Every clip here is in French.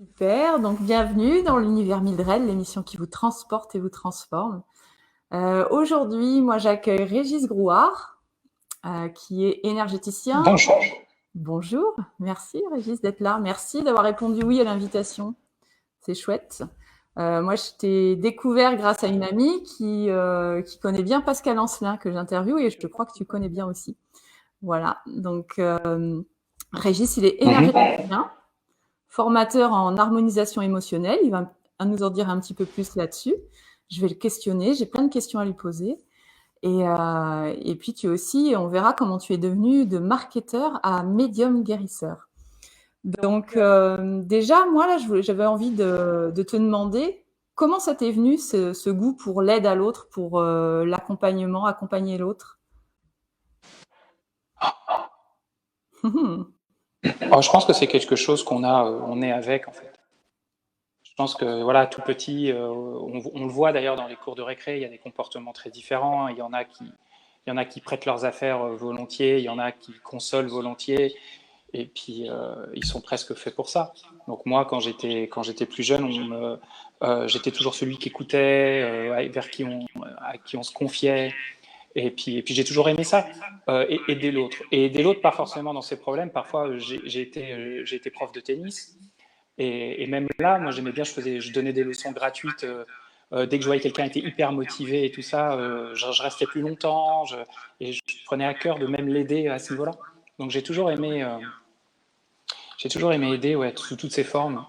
Super, donc bienvenue dans l'univers Mildred, l'émission qui vous transporte et vous transforme. Aujourd'hui, moi j'accueille Régis Grouard, qui est énergéticien. Bonjour. Bonjour, merci Régis d'être là. Merci d'avoir répondu oui à l'invitation. C'est chouette. Moi, je t'ai découvert grâce à une amie qui connaît bien Pascal Ancelin, que j'interviewe, et je crois que tu connais bien aussi. Voilà, donc Régis, il est énergéticien, formateur en harmonisation émotionnelle. Il va nous en dire un petit peu plus là-dessus. Je vais le questionner. J'ai plein de questions à lui poser. Et puis tu aussi, on verra comment tu es devenu de marketeur à médium guérisseur. Donc déjà, moi là, j'avais envie de te demander comment ça t'est venu ce goût pour l'aide à l'autre, pour l'accompagnement, accompagner l'autre. Alors, je pense que c'est quelque chose qu'on a, on est avec en fait. Je pense que voilà, tout petit, on le voit d'ailleurs dans les cours de récré, il y a des comportements très différents. Il y en a qui prêtent leurs affaires volontiers, il y en a qui consolent volontiers, et puis ils sont presque faits pour ça. Donc moi, quand j'étais plus jeune, j'étais toujours celui qui écoutait, à qui on se confiait. Et puis j'ai toujours aimé ça, aider l'autre. Et aider l'autre, pas forcément dans ses problèmes. Parfois, j'ai été prof de tennis. Et même là, moi, j'aimais bien, je donnais des leçons gratuites. Dès que je voyais quelqu'un était hyper motivé et tout ça, je restais plus longtemps. Et je prenais à cœur de même l'aider à ce niveau-là. Donc j'ai toujours aimé aider, ouais, sous toutes ses formes.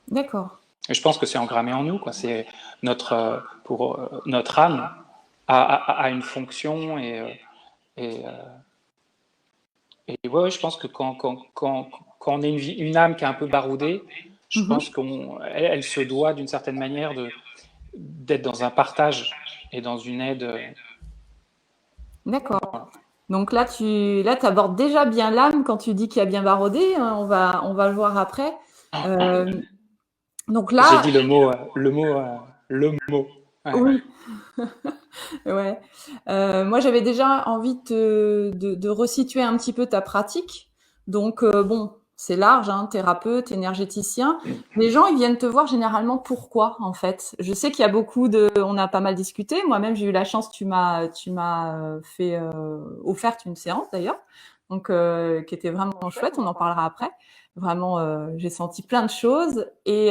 D'accord. Et je pense que c'est engrammé en nous, quoi. C'est notre âme a une fonction et, ouais, je pense que quand on est une âme qui est un peu baroudée, je pense qu'elle se doit d'une certaine manière d'être dans un partage et dans une aide. D'accord. Donc là, tu abordes déjà bien l'âme quand tu dis qu'il y a bien barodé. Hein, on va le voir après. Euh, donc J'ai là, dit le mot. Ouais. oui, ouais. Moi, j'avais déjà envie de resituer un petit peu ta pratique. Donc, bon, c'est large, hein, thérapeute, énergéticien. Les gens, ils viennent te voir généralement pourquoi, en fait. Je sais qu'il y a on a pas mal discuté. Moi-même, j'ai eu la chance, tu m'as fait offerte une séance d'ailleurs, donc qui était vraiment chouette. On en parlera après. Vraiment, j'ai senti plein de choses. Et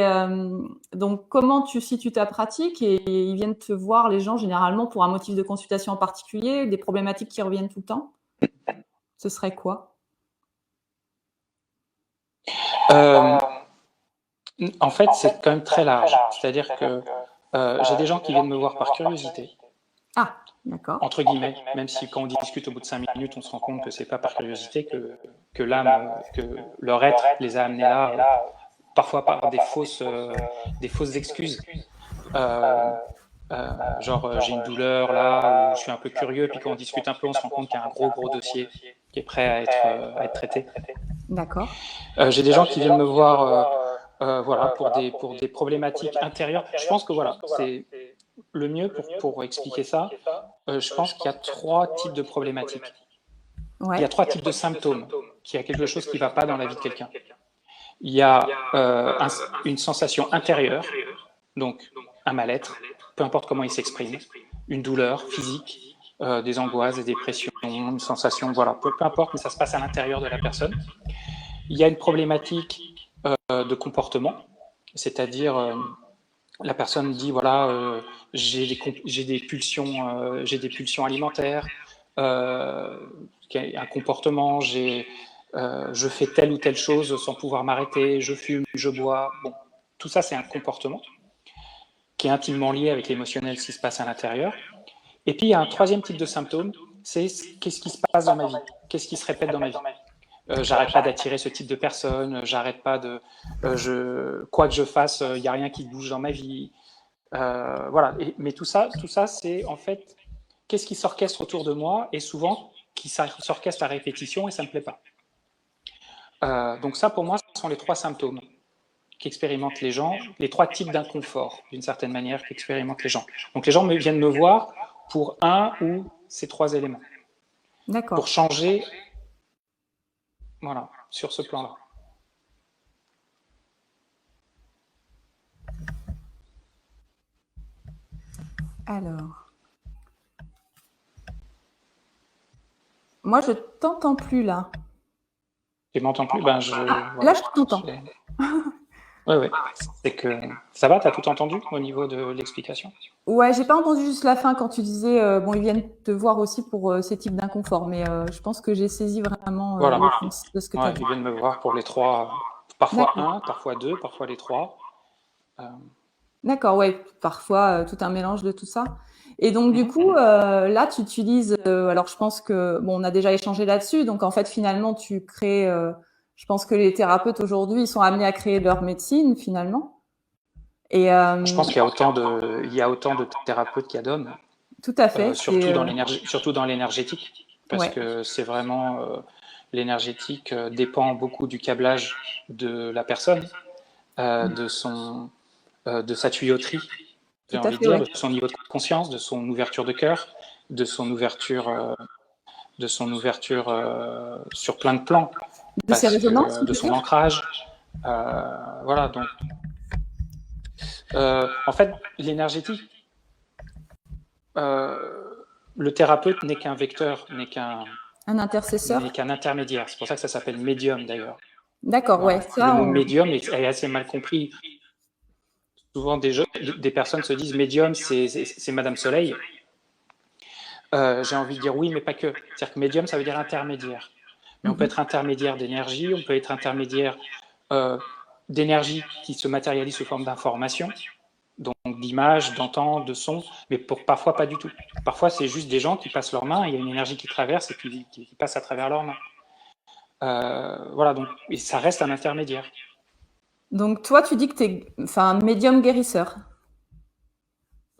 donc, comment tu situes ta pratique et ils viennent te voir, les gens, généralement, pour un motif de consultation en particulier, des problématiques qui reviennent tout le temps? Ce serait quoi? Euh, En fait, c'est quand même très large. C'est-à-dire que j'ai des gens qui viennent me voir par curiosité, Ah, d'accord. entre guillemets, même si quand on discute au bout de 5 minutes, on se rend compte que c'est pas par curiosité que l'âme, que leur être les a amenés là, parfois par des fausses excuses. Euh, genre j'ai une douleur là, ou je suis un peu curieux, puis quand on discute un peu, on se rend compte qu'il y a un gros dossier qui est prêt à être traité. D'accord. J'ai des gens qui viennent me voir voilà, pour des problématiques intérieures. Je pense que voilà, c'est le mieux pour expliquer ça. Je pense qu'il y a 3 types de problématiques. Il y Ouais. a 3 types de symptômes, qu'il y a quelque chose qui ne va pas dans la vie de quelqu'un. Il y a une sensation intérieure, donc un mal-être, peu importe comment il s'exprime, une douleur physique, des angoisses, des dépressions, une sensation, voilà, peu importe, mais ça se passe à l'intérieur de la personne. Il y a une problématique de comportement, c'est-à-dire la personne dit voilà j'ai des pulsions alimentaires, un comportement, je fais telle ou telle chose sans pouvoir m'arrêter, je fume, je bois. Bon, tout ça c'est un comportement qui est intimement lié avec l'émotionnel, ce qui se passe à l'intérieur. Et puis il y a un 3e type de symptôme, c'est qu'est-ce qui se passe dans ma vie, qu'est-ce qui se répète dans ma vie. J'arrête pas d'attirer ce type de personnes, j'arrête pas quoi que je fasse, il n'y a rien qui bouge dans ma vie. Voilà. Mais tout ça, c'est en fait qu'est-ce qui s'orchestre autour de moi et souvent qui s'orchestre à répétition et ça me plaît pas. Donc ça, pour moi, ce sont les 3 symptômes qu'expérimentent les gens, les 3 types d'inconfort, d'une certaine manière, qu'expérimentent les gens. Donc les gens viennent me voir pour un ou ces 3 éléments, pour D'accord. changer, voilà, sur ce plan-là. Alors, moi, je t'entends plus là. Tu m'entends plus? Ben, Là, voilà. je t'entends. Oui, oui. C'est que ça va, tu as tout entendu au niveau de l'explication? Ouais, j'ai pas entendu juste la fin quand tu disais bon, ils viennent te voir aussi pour ces types d'inconfort, mais je pense que j'ai saisi vraiment Voilà. l'essence de ce que tu as Ouais, dit. ils viennent me voir pour les trois, parfois D'accord. un, parfois deux, parfois les trois. D'accord, ouais, parfois tout un mélange de tout ça. Et donc du Mhm. coup, là, tu utilises. Alors, je pense que bon, on a déjà échangé là-dessus. Donc en fait, finalement, tu crées. Je pense que les thérapeutes aujourd'hui, ils sont amenés à créer leur médecine finalement. Et Je pense qu'il y a autant de thérapeutes qu'il y a d'hommes, tout à fait. surtout dans l'énergétique, parce Ouais, que c'est vraiment l'énergétique dépend beaucoup du câblage de la personne, de sa tuyauterie, j'ai tout à envie de fait, dire, ouais. de son niveau de conscience, de son ouverture de cœur, de son ouverture, sur plein de plans, De ces parce résonances, que tu de veux son dire? ancrage, voilà. Donc, en fait, l'énergétique, euh, le thérapeute n'est qu'un vecteur, Un intercesseur. n'est qu'un intermédiaire. C'est pour ça que ça s'appelle médium d'ailleurs. D'accord, ouais. Voilà. Le Ça, mot médium est assez mal compris. Souvent, des personnes se disent médium, c'est Madame Soleil. J'ai envie de dire oui, mais pas que. C'est-à-dire que médium, ça veut dire intermédiaire. Mais on peut être intermédiaire d'énergie, on peut être intermédiaire euh, d'énergie qui se matérialise sous forme d'information, donc d'images, d'ententes, de sons, mais parfois pas du tout. Parfois, c'est juste des gens qui passent leurs mains, il y a une énergie qui traverse et qui passe à travers leurs mains. Voilà, donc, et ça reste un intermédiaire. Donc toi, tu dis que tu es un médium guérisseur.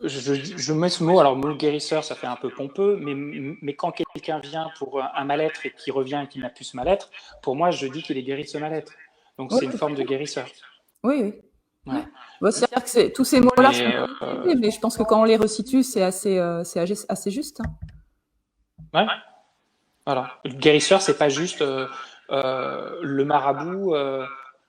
Je mets ce mot, alors mot guérisseur, ça fait un peu pompeux, mais quand quelqu'un vient pour un mal-être et qui revient et qui n'a plus ce mal-être, pour moi, je dis qu'il est guéri de ce mal-être. Donc Oui, c'est une forme de guérisseur. oui, oui. Ouais. Voilà. Bon, c'est-à-dire que tous ces mots-là Mais sont compliqués, mais je pense que quand on les resitue, c'est assez juste, hein. ouais, voilà. Le guérisseur, c'est pas juste le marabout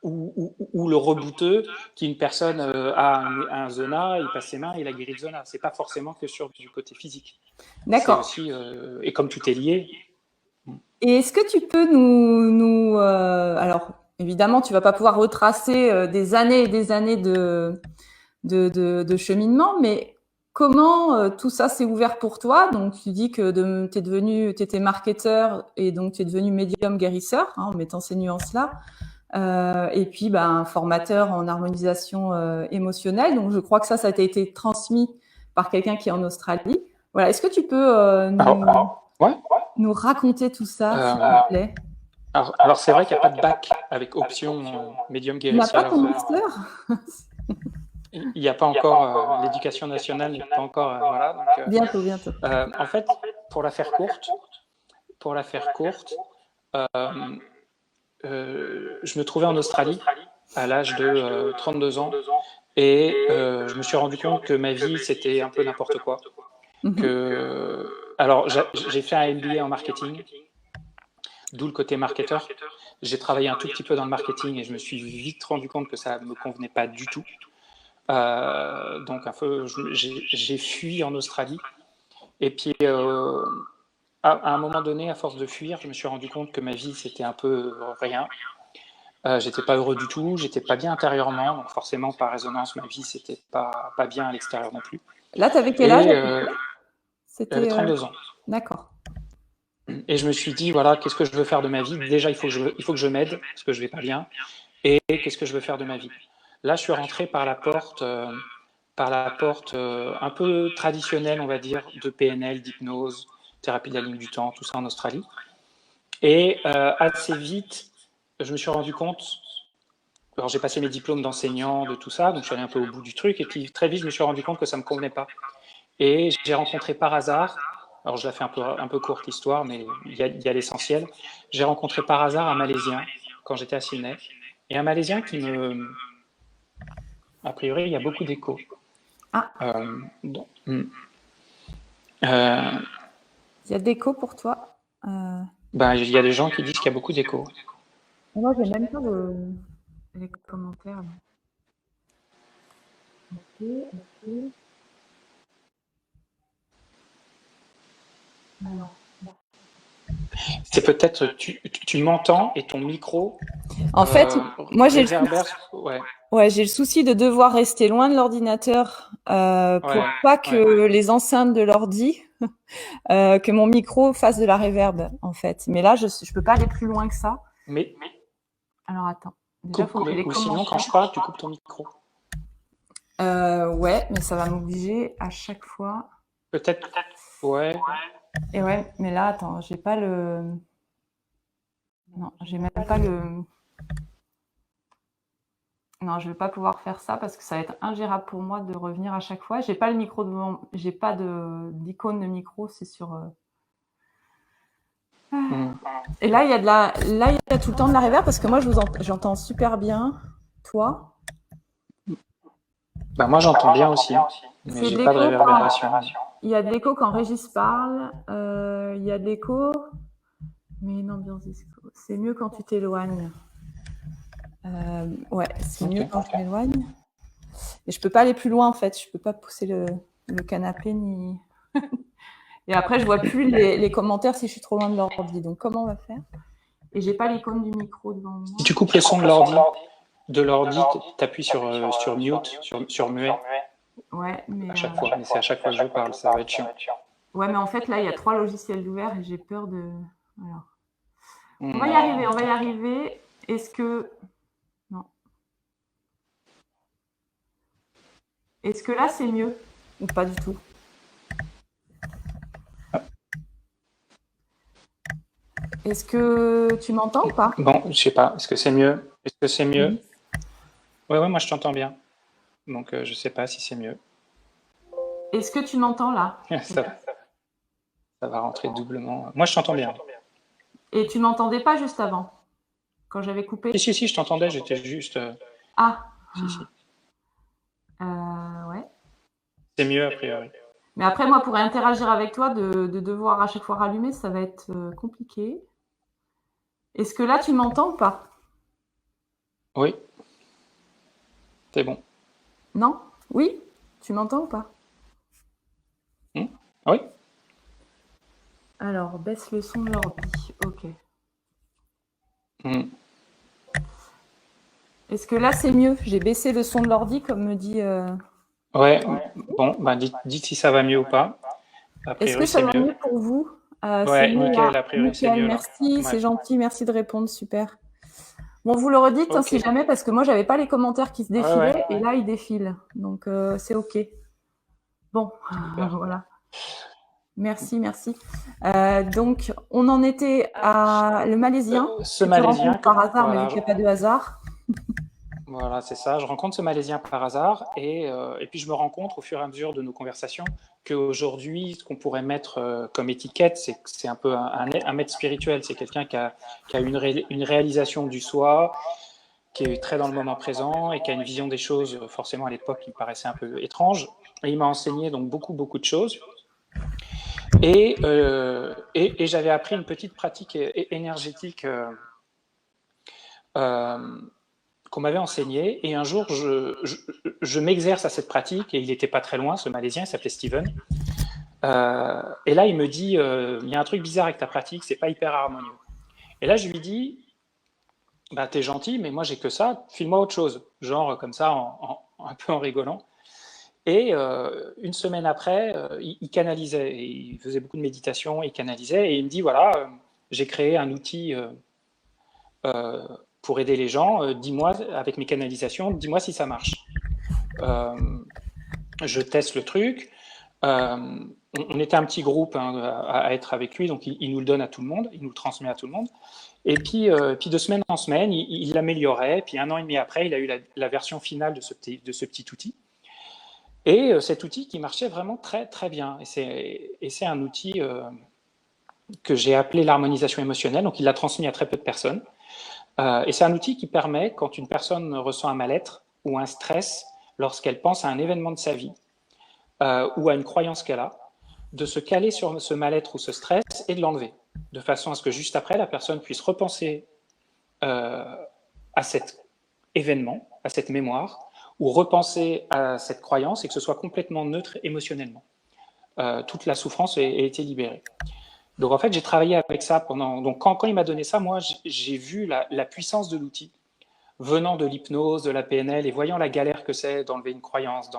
ou le rebouteux qui une personne a un zona, il passe ses mains, il a guéri le zona. C'est pas forcément que sur du côté physique. C'est D'accord. aussi, et comme tout est lié. Et est-ce que tu peux alors évidemment, tu vas pas pouvoir retracer des années et des années de cheminement, mais comment tout ça s'est ouvert pour toi? Donc tu dis que tu étais marketeur et donc tu es devenu médium guérisseur, hein, en mettant ces nuances-là. Et puis formateur en harmonisation émotionnelle. Donc je crois que ça t'a été transmis par quelqu'un qui est en Australie. Voilà. Est-ce que tu peux Ouais. nous raconter tout ça, s'il Euh, te plaît? alors c'est vrai qu'il n'y a pas de bac avec option médium Tu n'as pas guérisseur. ton master? Il n'y a pas encore, l'éducation nationale n'est pas encore, voilà. Donc, Bientôt, bientôt. en fait, pour la faire courte, je me trouvais en Australie à l'âge de 32 ans et je me suis rendu compte que ma vie c'était un peu n'importe quoi. Mhm. Alors j'ai fait un MBA en marketing, d'où le côté marketeur. J'ai travaillé un tout petit peu dans le marketing et je me suis vite rendu compte que ça ne me convenait pas du tout. Donc j'ai fui en Australie et puis à un moment donné, à force de fuir, je me suis rendu compte que ma vie c'était un peu rien. J'étais pas heureux du tout, j'étais pas bien intérieurement, donc forcément par résonance ma vie c'était pas bien à l'extérieur non plus. Là, tu avais quel âge? Et j'avais C'était 32 ans. d'accord. Et je me suis dit voilà, qu'est-ce que je veux faire de ma vie? Déjà il faut que je m'aide parce que je vais pas bien. Et qu'est-ce que je veux faire de ma vie? Là je suis rentré par la porte un peu traditionnelle, on va dire, de PNL, d'hypnose, thérapie de la ligne du temps, tout ça en Australie. Et assez vite, je me suis rendu compte. Alors j'ai passé mes diplômes d'enseignant, de tout ça, donc je suis allé un peu au bout du truc, et puis très vite je me suis rendu compte que ça ne me convenait pas. Et j'ai rencontré par hasard, alors je la fais un peu courte l'histoire, mais il y a l'essentiel, j'ai rencontré par hasard un Malaisien quand j'étais à Sydney, et un Malaisien a priori il y a beaucoup d'échos. Ah, Donc, il y a d'écho pour toi. il y a des gens qui disent qu'il y a beaucoup d'échos. Moi, j'ai même pas les commentaires, là. Ok, ok. C'est peut-être, tu m'entends et ton micro En fait, moi j'ai réverbère. j'ai le souci de devoir rester loin de l'ordinateur pour pas que les enceintes de l'ordi, que mon micro fasse de la réverb, en fait. Mais là, je peux pas aller plus loin que ça. Mais alors attends. Déjà, faut que les ou sinon, quand je parle, tu coupes ton micro. Ouais, mais ça va m'obliger à chaque fois. Peut-être. Ouais. Et ouais, mais là, attends, j'ai pas le. Non, j'ai même pas le. Non, je vais pas pouvoir faire ça parce que ça va être ingérable pour moi de revenir à chaque fois. J'ai pas le micro devant, j'ai pas d'icône de micro, c'est sur. Et là, il y a tout le temps de la réverb parce que moi, j'entends super bien. Toi? Bah moi, j'entends bien aussi, mais j'ai pas de réverbération. Il y a de l'écho quand Régis parle. Il y a de l'écho, mais une ambiance disco. C'est mieux quand tu t'éloignes. Ouais, c'est mieux quand je m'éloigne. Et je peux pas aller plus loin en fait. Je peux pas pousser le canapé ni. Et après, je vois plus les commentaires si je suis trop loin de l'ordi. Donc, comment on va faire? Et j'ai pas l'icône du micro devant moi. Si tu coupes le son de l'ordi, t'appuies sur mute, sur muet. Ouais, mais à chaque fois. Mais c'est à chaque fois que je parle, ça va être chiant. Ouais, mais en fait, là, il y a 3 logiciels ouverts et j'ai peur de. Alors. On va y arriver, on va y arriver. Est-ce que. Non. Est-ce que là, c'est mieux? Ou pas du tout? Est-ce que tu m'entends ou pas? Bon, je sais pas. Est-ce que c'est mieux? Est-ce que c'est mieux? Ouais, moi je t'entends bien. Donc je sais pas si c'est mieux. Est-ce que tu m'entends là? Ça va rentrer doublement. Moi je t'entends bien. Et tu m'entendais pas juste avant? Quand j'avais coupé? Si, je t'entendais, j'étais juste. Ah! Si. Ouais. C'est mieux a priori. Mais après, moi, pour interagir avec toi, de devoir à chaque fois rallumer, ça va être compliqué. Est-ce que là, tu m'entends ou pas? Oui. C'est bon. Non? Oui? Tu m'entends ou pas? Oui. Alors, baisse le son de l'ordi. Ok. Est-ce que là, c'est mieux? J'ai baissé le son de l'ordi, comme me dit... Ouais. Bon, bah, dites si ça va mieux ou pas. Est-ce que ça va mieux pour vous? Ouais, nickel, a priori c'est mieux. Merci, c'est gentil, merci de répondre, super. Bon, vous le redites si jamais, parce que moi, j'avais pas les commentaires qui se défilaient, et là, ils défilent. Donc, c'est OK. Bon, voilà. Merci. Donc, on en était à le Malaisien. Ce Malaisien, par hasard, mais vu qu'il n'y a pas de hasard. Voilà, c'est ça. Je rencontre ce Malaisien par hasard et puis je me rends compte au fur et à mesure de nos conversations qu'aujourd'hui, ce qu'on pourrait mettre comme étiquette, c'est un peu un maître spirituel. C'est quelqu'un qui a une réalisation du soi, qui est très dans le moment présent et qui a une vision des choses, forcément à l'époque, qui me paraissait un peu étrange. Et il m'a enseigné donc beaucoup de choses. Et j'avais appris une petite pratique énergétique qu'on m'avait enseigné, et un jour je m'exerce à cette pratique, et il n'était pas très loin, ce Malaisien, il s'appelait Steven, et là il me dit il y a un truc bizarre avec ta pratique, c'est pas hyper harmonieux. Et là je lui dis bah t'es gentil, mais moi j'ai que ça, file-moi autre chose, genre comme ça, un peu en rigolant. Et une semaine après, il canalisait, il faisait beaucoup de méditation, il canalisait, et il me dit voilà, j'ai créé un outil pour aider les gens, dis-moi, avec mes canalisations, dis-moi si ça marche. Je teste le truc. On était un petit groupe à être avec lui, donc il nous le donne à tout le monde, il nous le transmet à tout le monde. Et puis de semaine en semaine, il l'améliorait. Puis 1 an et demi après, il a eu la version finale de ce petit outil. Et cet outil qui marchait vraiment très très bien. Et c'est un outil que j'ai appelé l'harmonisation émotionnelle. Donc il l'a transmis à très peu de personnes. Et c'est un outil qui permet, quand une personne ressent un mal-être ou un stress lorsqu'elle pense à un événement de sa vie ou à une croyance qu'elle a, de se caler sur ce mal-être ou ce stress et de l'enlever, de façon à ce que juste après, la personne puisse repenser à cet événement, à cette mémoire, ou repenser à cette croyance, et que ce soit complètement neutre émotionnellement. Toute la souffrance a été libérée. Donc en fait, j'ai travaillé avec ça pendant. Donc quand il m'a donné ça, moi, j'ai vu la puissance de l'outil venant de l'hypnose, de la PNL, et voyant la galère que c'est d'enlever une croyance,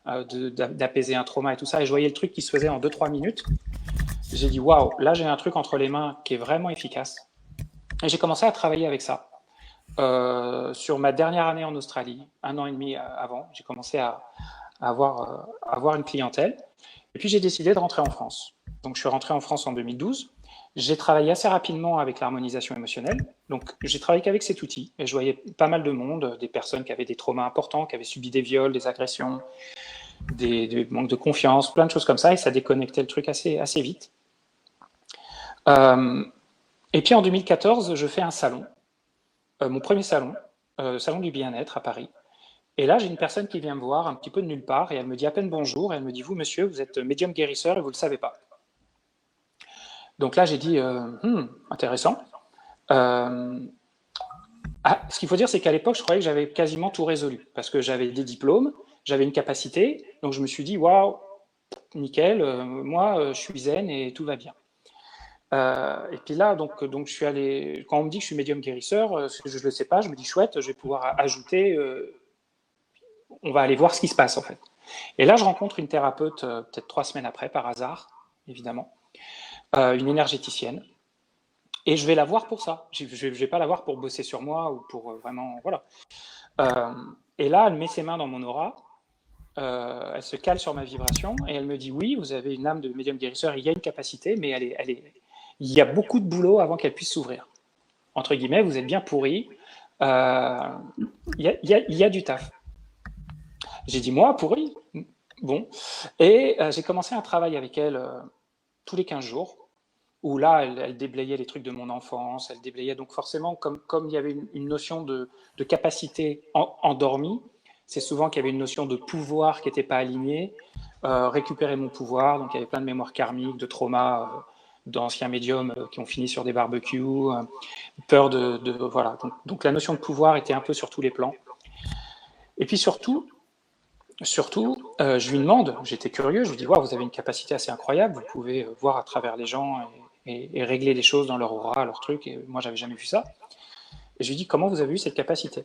d'apaiser un trauma et tout ça, et je voyais le truc qui se faisait en 2-3 minutes. J'ai dit waouh, là j'ai un truc entre les mains qui est vraiment efficace. Et j'ai commencé à travailler avec ça. Sur ma dernière année en Australie, 1 an et demi avant, j'ai commencé à avoir une clientèle. Et puis j'ai décidé de rentrer en France. Donc je suis rentré en France en 2012. J'ai travaillé assez rapidement avec l'harmonisation émotionnelle. Donc j'ai travaillé qu'avec cet outil. Et je voyais pas mal de monde, des personnes qui avaient des traumas importants, qui avaient subi des viols, des agressions, des manques de confiance, plein de choses comme ça. Et ça déconnectait le truc assez vite. Et puis en 2014, je fais un salon. Mon premier salon, salon du bien-être à Paris. Et là, j'ai une personne qui vient me voir un petit peu de nulle part et elle me dit à peine bonjour. Et elle me dit, vous, monsieur, vous êtes médium guérisseur et vous ne le savez pas. Donc là, j'ai dit, intéressant. Ce qu'il faut dire, c'est qu'à l'époque, je croyais que j'avais quasiment tout résolu parce que j'avais des diplômes, j'avais une capacité. Donc je me suis dit, waouh, nickel, moi, je suis zen et tout va bien. Et puis là, donc je suis allé. Quand on me dit que je suis médium guérisseur, je ne le sais pas, je me dis chouette, je vais pouvoir ajouter. On va aller voir ce qui se passe en fait. Et là, je rencontre une thérapeute, peut-être 3 semaines après, par hasard, évidemment, une énergéticienne. Et je vais la voir pour ça. Je ne vais pas la voir pour bosser sur moi ou pour vraiment. Voilà. Et là, elle met ses mains dans mon aura, elle se cale sur ma vibration et elle me dit oui, vous avez une âme de médium guérisseur, il y a une capacité, mais il y a beaucoup de boulot avant qu'elle puisse s'ouvrir. Entre guillemets, vous êtes bien pourri, il y a du taf. J'ai dit moi, pourri. Bon. Et j'ai commencé un travail avec elle tous les 15 jours, où là, elle déblayait les trucs de mon enfance, elle déblayait. Donc forcément, comme il y avait une notion de capacité endormie, c'est souvent qu'il y avait une notion de pouvoir qui n'était pas alignée, récupérer mon pouvoir. Donc il y avait plein de mémoires karmiques, de traumas d'anciens médiums qui ont fini sur des barbecues, peur voilà. Donc la notion de pouvoir était un peu sur tous les plans. Et puis surtout, je lui demande, j'étais curieux, je lui dis, wow, vous avez une capacité assez incroyable, vous pouvez voir à travers les gens et régler les choses dans leur aura, leur truc, et moi j'avais jamais vu ça. Et je lui dis, comment vous avez eu cette capacité?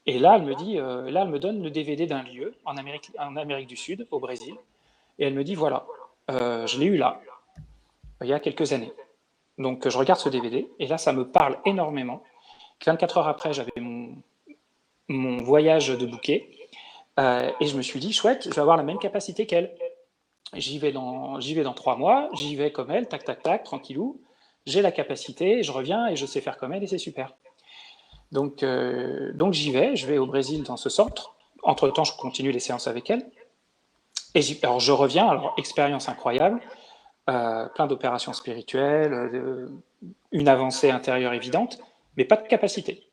Et là, elle me donne le DVD d'un lieu en Amérique du Sud, au Brésil, et elle me dit, voilà, je l'ai eu là, il y a quelques années. Donc je regarde ce DVD, et là ça me parle énormément. 24 heures après, j'avais mon voyage de bouquet, et je me suis dit, chouette, je vais avoir la même capacité qu'elle. J'y vais dans 3 mois, j'y vais comme elle, tac, tac, tac, tranquillou. J'ai la capacité, je reviens et je sais faire comme elle et c'est super. Donc j'y vais, je vais au Brésil dans ce centre. Entre-temps, je continue les séances avec elle. Et alors je reviens, alors expérience incroyable, plein d'opérations spirituelles, une avancée intérieure évidente, mais pas de capacité.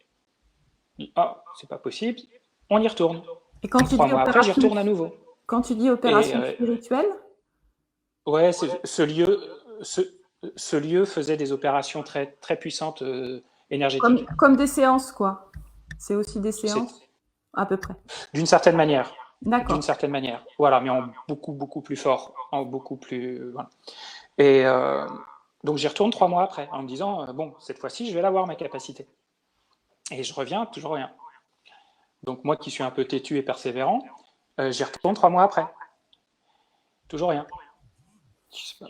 Ah, c'est pas possible, on y retourne. Et quand tu 3 dis mois après, j'y retourne à nouveau. Quand tu dis opération spirituelle? Ouais, ce lieu faisait des opérations très, très puissantes énergétiques. Comme des séances, quoi. C'est aussi des séances, à peu près. D'une certaine manière. D'accord. D'une certaine manière. Voilà, mais en beaucoup, beaucoup plus fort. En beaucoup plus. Voilà. Et donc j'y retourne 3 mois après, en me disant bon, cette fois-ci, je vais l'avoir, ma capacité. Et je reviens, toujours rien. Donc moi qui suis un peu têtu et persévérant, j'y retourne 3 mois après. Toujours rien.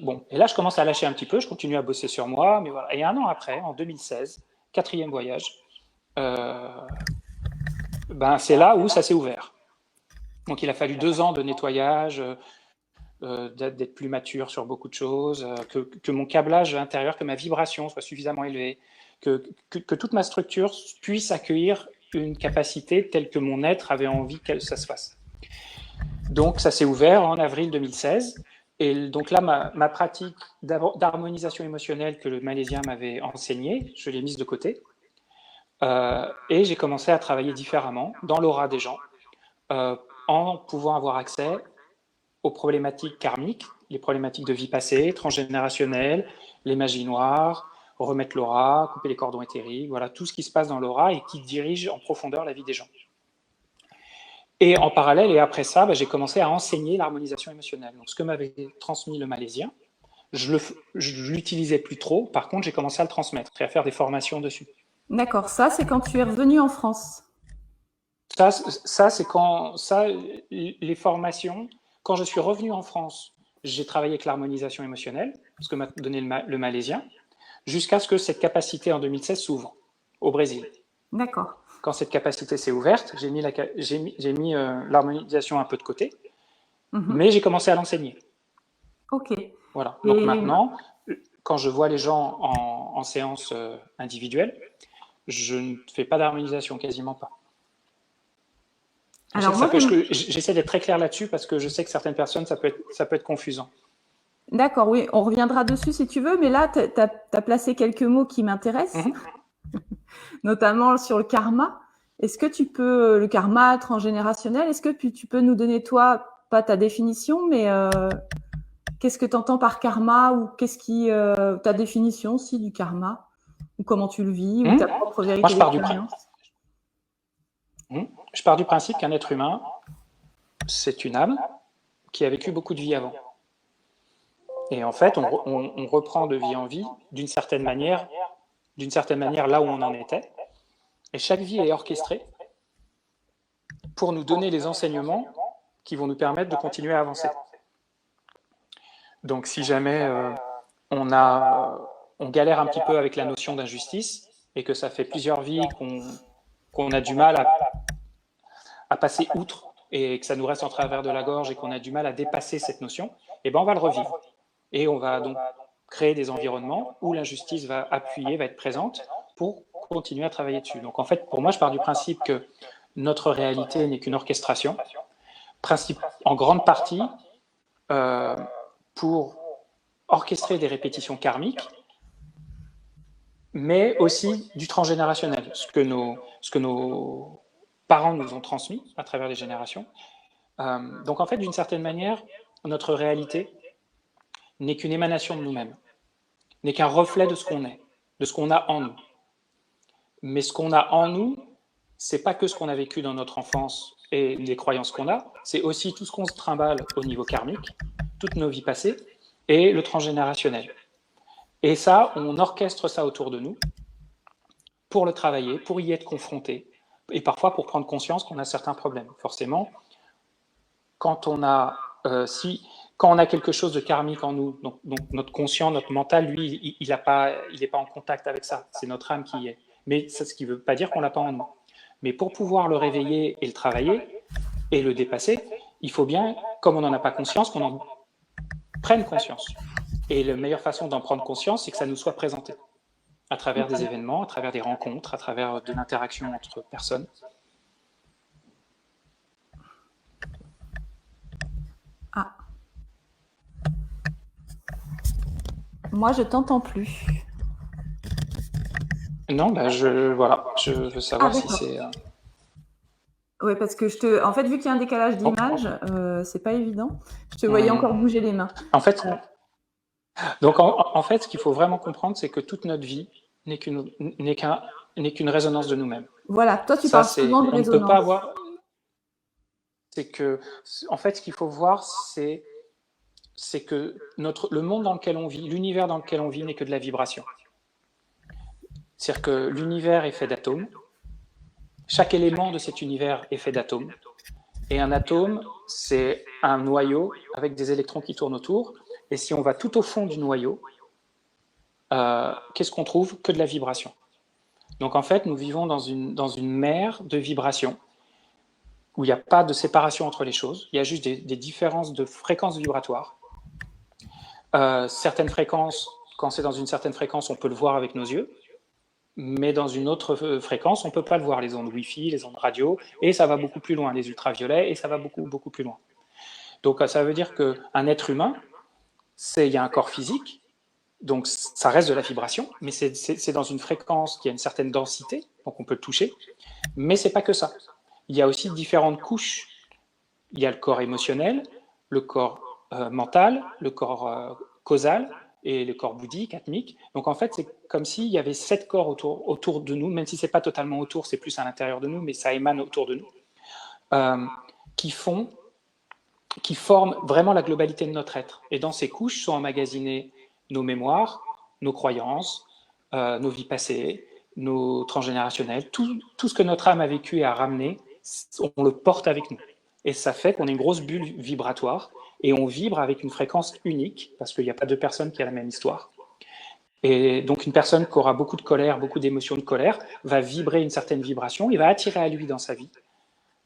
Bon, et là, je commence à lâcher un petit peu, je continue à bosser sur moi, mais voilà. Et 1 an après, en 2016, 4e voyage, c'est là où ça s'est ouvert. Donc, il a fallu 2 ans de nettoyage, d'être plus mature sur beaucoup de choses, que mon câblage intérieur, que ma vibration soit suffisamment élevée, que toute ma structure puisse accueillir une capacité telle que mon être avait envie que ça se fasse. Donc, ça s'est ouvert en avril 2016. Et donc là, ma pratique d'harmonisation émotionnelle que le Malaisien m'avait enseignée, je l'ai mise de côté. Et j'ai commencé à travailler différemment dans l'aura des gens, en pouvant avoir accès aux problématiques karmiques, les problématiques de vie passée, transgénérationnelles, les magies noires, remettre l'aura, couper les cordons éthériques, voilà, tout ce qui se passe dans l'aura et qui dirige en profondeur la vie des gens. Et en parallèle, et après ça, j'ai commencé à enseigner l'harmonisation émotionnelle. Donc, ce que m'avait transmis le Malaisien, Je l'utilisais plus trop. Par contre, j'ai commencé à le transmettre et à faire des formations dessus. D'accord, ça c'est quand tu es revenu en France. Ça c'est les formations, quand je suis revenu en France, j'ai travaillé avec l'harmonisation émotionnelle, ce que m'a donné le malaisien, jusqu'à ce que cette capacité en 2016 s'ouvre au Brésil. D'accord. Quand cette capacité s'est ouverte, j'ai mis l'harmonisation un peu de côté, mais j'ai commencé à l'enseigner. Ok. Voilà. Donc maintenant, quand je vois les gens en séance individuelle, je ne fais pas d'harmonisation, quasiment pas. J'essaie d'être très clair là-dessus parce que je sais que certaines personnes, ça peut être confusant. D'accord, oui, on reviendra dessus si tu veux, mais là, tu as placé quelques mots qui m'intéressent, notamment sur le karma. Est-ce que tu peux, le karma transgénérationnel, est-ce que tu peux nous donner, toi, pas ta définition, mais qu'est-ce que tu entends par karma ou qu'est-ce qui, ta définition aussi du karma, ou comment tu le vis, ou ta propre vérité d'expérience? Je pars du principe qu'un être humain, c'est une âme qui a vécu beaucoup de vies avant. Et en fait, on reprend de vie en vie, d'une certaine manière, là où on en était. Et chaque vie est orchestrée pour nous donner les enseignements qui vont nous permettre de continuer à avancer. Donc si jamais on galère un petit peu avec la notion d'injustice et que ça fait plusieurs vies qu'on a du mal à passer outre et que ça nous reste en travers de la gorge et qu'on a du mal à dépasser cette notion, eh ben on va le revivre. Et on va donc créer des environnements où l'injustice va être présente pour continuer à travailler dessus. Donc en fait, pour moi, je pars du principe que notre réalité n'est qu'une orchestration, en grande partie pour orchestrer des répétitions karmiques, mais aussi du transgénérationnel, ce que nos parents nous ont transmis à travers les générations. Donc en fait, d'une certaine manière, notre réalité n'est qu'une émanation de nous-mêmes, n'est qu'un reflet de ce qu'on est, de ce qu'on a en nous. Mais ce qu'on a en nous, c'est pas que ce qu'on a vécu dans notre enfance et les croyances qu'on a, c'est aussi tout ce qu'on se trimballe au niveau karmique, toutes nos vies passées, et le transgénérationnel. Et ça, on orchestre ça autour de nous pour le travailler, pour y être confronté, et parfois pour prendre conscience qu'on a certains problèmes. Forcément, quand on a quelque chose de karmique en nous, donc notre conscient, notre mental, lui, il n'est pas en contact avec ça, c'est notre âme qui y est. Mais c'est ce qui ne veut pas dire qu'on ne l'a pas en nous. Mais pour pouvoir le réveiller et le travailler et le dépasser, il faut bien, comme on n'en a pas conscience, qu'on en prenne conscience. Et la meilleure façon d'en prendre conscience, c'est que ça nous soit présenté à travers des événements, à travers des rencontres, à travers de l'interaction entre personnes. Ah. Moi, je t'entends plus. Non, bah je veux savoir si c'est... Oui, parce que en fait, vu qu'il y a un décalage d'image, c'est pas évident. Je te voyais encore bouger les mains. En fait, donc en fait, ce qu'il faut vraiment comprendre, c'est que toute notre vie n'est qu'une résonance de nous-mêmes. Voilà, toi tu parles souvent de résonance. On ne peut pas avoir... C'est que, en fait, ce qu'il faut voir, c'est que le monde dans lequel on vit, l'univers dans lequel on vit n'est que de la vibration. C'est-à-dire que l'univers est fait d'atomes. Chaque élément de cet univers est fait d'atomes. Et un atome, c'est un noyau avec des électrons qui tournent autour. Et si on va tout au fond du noyau, qu'est-ce qu'on trouve? Que de la vibration. Donc en fait, nous vivons dans une mer de vibrations où il n'y a pas de séparation entre les choses. Il y a juste des différences de fréquences vibratoires. Certaines fréquences, quand c'est dans une certaine fréquence, on peut le voir avec nos yeux. Mais dans une autre fréquence, on ne peut pas le voir, les ondes Wi-Fi, les ondes radio, et ça va beaucoup plus loin, les ultraviolets, et ça va beaucoup, beaucoup plus loin. Donc ça veut dire qu'un être humain, il y a un corps physique, donc ça reste de la vibration, mais c'est dans une fréquence qui a une certaine densité, donc on peut le toucher, mais ce n'est pas que ça. Il y a aussi différentes couches. Il y a le corps émotionnel, le corps mental, le corps causal, et le corps bouddhique, atmique. Donc en fait, c'est comme s'il y avait 7 corps autour de nous, même si ce n'est pas totalement autour, c'est plus à l'intérieur de nous, mais ça émane autour de nous, qui forment vraiment la globalité de notre être. Et dans ces couches sont emmagasinés nos mémoires, nos croyances, nos vies passées, nos transgénérationnels, tout ce que notre âme a vécu et a ramené, on le porte avec nous. Et ça fait qu'on est une grosse bulle vibratoire et on vibre avec une fréquence unique parce qu'il n'y a pas deux personnes qui ont la même histoire. Et donc une personne qui aura beaucoup de colère, beaucoup d'émotions de colère, va vibrer une certaine vibration et va attirer à lui dans sa vie,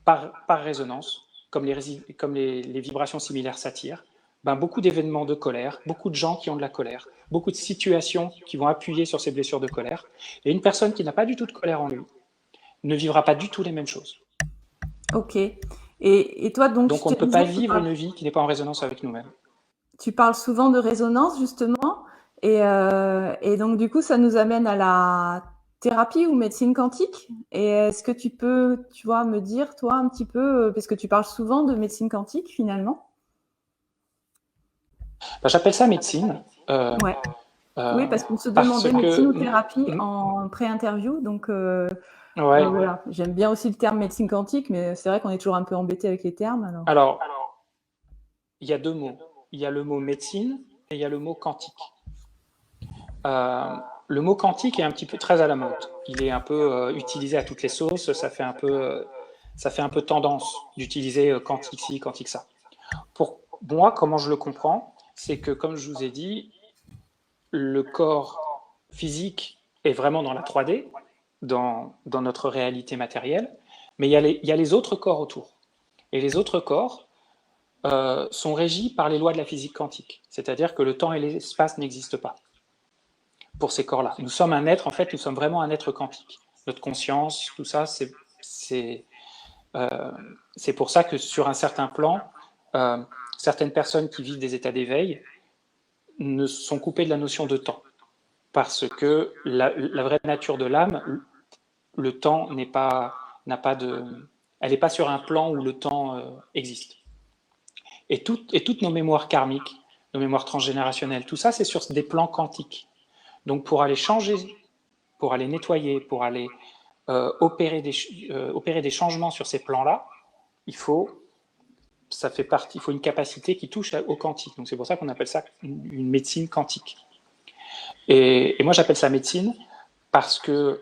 par résonance, comme les vibrations similaires s'attirent, beaucoup d'événements de colère, beaucoup de gens qui ont de la colère, beaucoup de situations qui vont appuyer sur ces blessures de colère. Et une personne qui n'a pas du tout de colère en lui ne vivra pas du tout les mêmes choses. Ok. Et toi, donc on ne peut pas vivre une vie qui n'est pas en résonance avec nous-mêmes. Tu parles souvent de résonance, justement. Et donc, du coup, ça nous amène à la thérapie ou médecine quantique. Et est-ce que tu peux, tu vois, me dire, toi, un petit peu, parce que tu parles souvent de médecine quantique, finalement? J'appelle ça médecine. Ouais. Oui, parce qu'on se demandait médecine ou thérapie en pré-interview. Donc, voilà. J'aime bien aussi le terme médecine quantique, mais c'est vrai qu'on est toujours un peu embêté avec les termes. Alors, il y a deux mots. Il y a le mot médecine et il y a le mot quantique. Le mot quantique est un petit peu très à la mode. Il est un peu utilisé à toutes les sauces. Ça fait un peu tendance d'utiliser quantique ci, quantique ça. Pour moi, comment je le comprends, c'est que, comme je vous ai dit, le corps physique est vraiment dans la 3D, dans notre réalité matérielle, mais il y a les autres corps autour. Et les autres corps sont régis par les lois de la physique quantique. C'est-à-dire que le temps et l'espace n'existent pas pour ces corps-là. Nous sommes un être, en fait, nous sommes vraiment un être quantique. Notre conscience, tout ça, c'est pour ça que sur un certain plan, certaines personnes qui vivent des états d'éveil ne sont coupées de la notion de temps. Parce que la vraie nature de l'âme, le temps elle n'est pas sur un plan où le temps existe. Et toutes nos mémoires karmiques, nos mémoires transgénérationnelles, tout ça, c'est sur des plans quantiques. Donc pour aller changer, pour aller nettoyer, pour aller opérer des changements sur ces plans-là, il faut une capacité qui touche au quantique. Donc c'est pour ça qu'on appelle ça une médecine quantique. Et moi j'appelle ça médecine parce que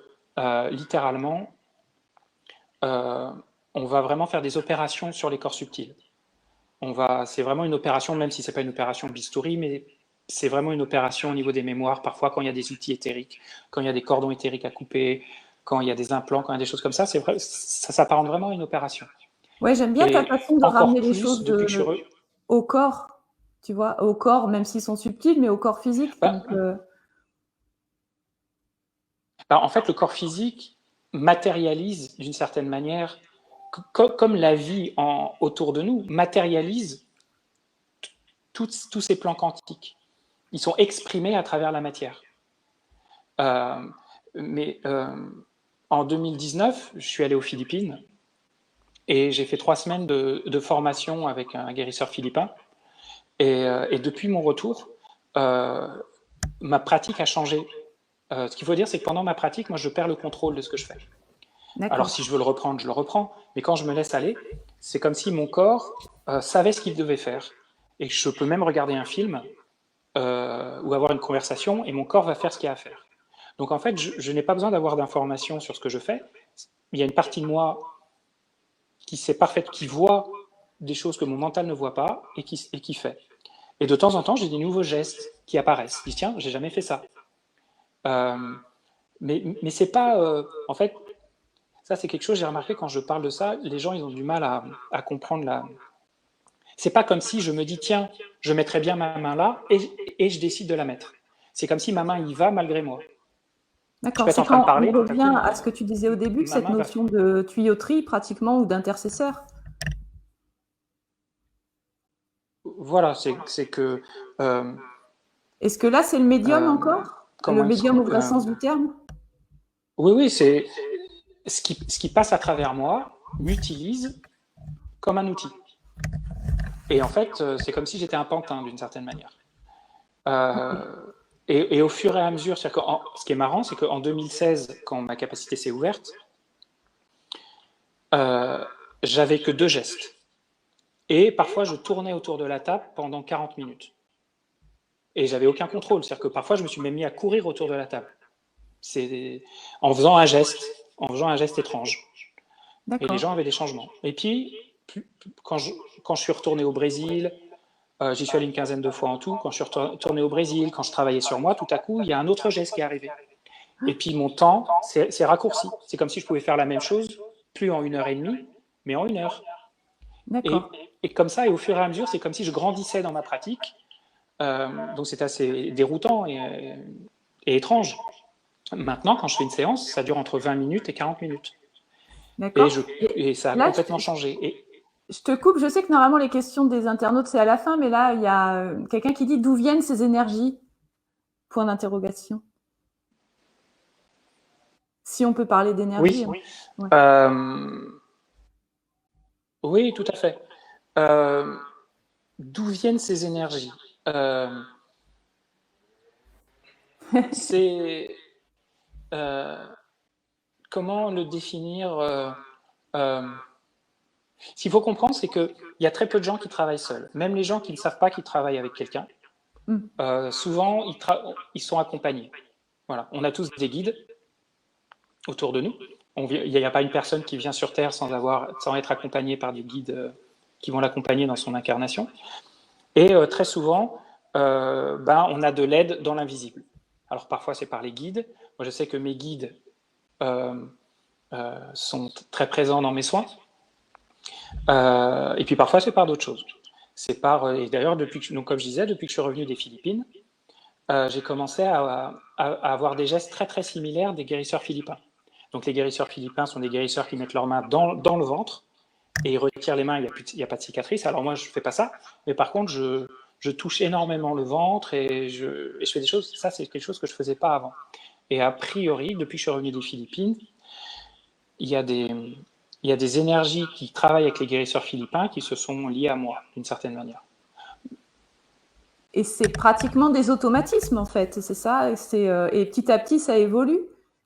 littéralement, on va vraiment faire des opérations sur les corps subtils. C'est vraiment une opération, même si ce n'est pas une opération bistouri, mais c'est vraiment une opération au niveau des mémoires. Parfois, quand il y a des outils éthériques, quand il y a des cordons éthériques à couper, quand il y a des implants, quand il y a des choses comme ça, ça s'apparente vraiment à une opération. Ouais, j'aime bien ta façon de ramener les choses au corps, tu vois, au corps, même s'ils sont subtils, mais au corps physique. En fait, le corps physique matérialise d'une certaine manière, comme la vie autour de nous matérialise tous ces plans quantiques. Ils sont exprimés à travers la matière. Mais en 2019, je suis allé aux Philippines et j'ai fait 3 semaines de formation avec un guérisseur philippin. Et depuis mon retour, ma pratique a changé. Ce qu'il faut dire, c'est que pendant ma pratique, moi, je perds le contrôle de ce que je fais. Alors, si je veux le reprendre, je le reprends. Mais quand je me laisse aller, c'est comme si mon corps savait ce qu'il devait faire. Et je peux même regarder un film ou avoir une conversation et mon corps va faire ce qu'il y a à faire. Donc, en fait, je n'ai pas besoin d'avoir d'informations sur ce que je fais. Il y a une partie de moi qui sait parfaitement, qui voit des choses que mon mental ne voit pas et qui fait. Et de temps en temps, j'ai des nouveaux gestes qui apparaissent. Je dis, tiens, j'ai jamais fait ça. Mais c'est pas... en fait, ça, c'est quelque chose, j'ai remarqué quand je parle de ça, les gens, ils ont du mal à comprendre la... C'est pas comme si je me dis, tiens, je mettrais bien ma main là et je décide de la mettre. C'est comme si ma main y va malgré moi. D'accord, c'est quand on revient à ce que tu disais au début, cette notion de tuyauterie pratiquement ou d'intercesseur. Voilà, c'est que... Est-ce que là, c'est le médium encore? Le médium au vrai sens du terme? Oui, c'est ce qui passe à travers moi m'utilise comme un outil. Et en fait, c'est comme si j'étais un pantin d'une certaine manière. Et au fur et à mesure, ce qui est marrant, c'est qu'en 2016, quand ma capacité s'est ouverte, j'avais que 2 gestes. Et parfois, je tournais autour de la table pendant 40 minutes. Et j'avais aucun contrôle. C'est-à-dire que parfois, je me suis même mis à courir autour de la table. En faisant un geste étrange. Et les gens avaient des changements. Et puis, quand je suis retourné au Brésil, j'y suis allé une quinzaine de fois en tout, quand je suis retourné au Brésil, quand je travaillais sur moi, tout à coup, il y a un autre geste qui est arrivé. Et puis mon temps c'est raccourci. C'est comme si je pouvais faire la même chose, plus en 1h30, mais en 1 heure. Et comme ça, et au fur et à mesure, c'est comme si je grandissais dans ma pratique. Donc c'est assez déroutant et étrange. Maintenant, quand je fais une séance, ça dure entre 20 minutes et 40 minutes. Et ça a complètement changé. Je te coupe, je sais que normalement les questions des internautes c'est à la fin, mais là il y a quelqu'un qui dit d'où viennent ces énergies ? Point d'interrogation. Si on peut parler d'énergie. Oui, oui, tout à fait. D'où viennent ces énergies ? C'est comment le définir ? Ce qu'il faut comprendre, c'est qu'il y a très peu de gens qui travaillent seuls. Même les gens qui ne savent pas qu'ils travaillent avec quelqu'un, souvent ils sont accompagnés. Voilà. On a tous des guides autour de nous. Il n'y a pas une personne qui vient sur Terre sans être accompagnée par des guides qui vont l'accompagner dans son incarnation. Et très souvent, on a de l'aide dans l'invisible. Alors parfois c'est par les guides. Moi je sais que mes guides sont très présents dans mes soins. Et puis parfois c'est par d'autres choses. Et d'ailleurs, comme je disais, depuis que je suis revenu des Philippines, j'ai commencé à avoir des gestes très très similaires des guérisseurs philippins. Donc les guérisseurs philippins sont des guérisseurs qui mettent leurs mains dans le ventre et ils retirent les mains, il n'y a pas de cicatrice. Alors moi je ne fais pas ça, mais par contre je touche énormément le ventre et je fais des choses, ça c'est quelque chose que je ne faisais pas avant. Et a priori, depuis que je suis revenu des Philippines, il y a des énergies qui travaillent avec les guérisseurs philippins qui se sont liées à moi, d'une certaine manière. Et c'est pratiquement des automatismes, en fait, c'est ça. Et petit à petit, ça évolue.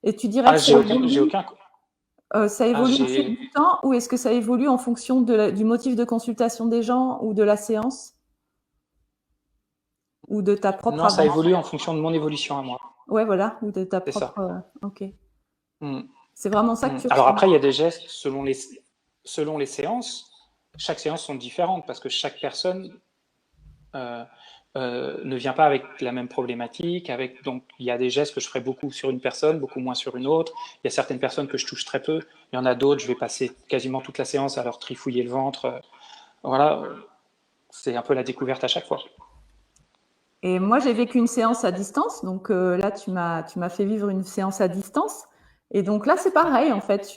Et tu dirais que j'ai aucun... ça évolue au fil du temps, ou est-ce que ça évolue en fonction du motif de consultation des gens ou de la séance? Ou de ta propre Non, ça évolue en fonction de mon évolution à moi. Ouais, voilà, ou de ta propre... C'est ça. Ok. C'est vraiment ça que tu Alors après, il y a des gestes selon les séances. Chaque séance sont différentes parce que chaque personne ne vient pas avec la même problématique. Donc, il y a des gestes que je ferai beaucoup sur une personne, beaucoup moins sur une autre. Il y a certaines personnes que je touche très peu. Il y en a d'autres, je vais passer quasiment toute la séance à leur trifouiller le ventre. Voilà, c'est un peu la découverte à chaque fois. Et moi, j'ai vécu une séance à distance. Donc là, tu m'as fait vivre une séance à distance. Et donc là, c'est pareil, en fait.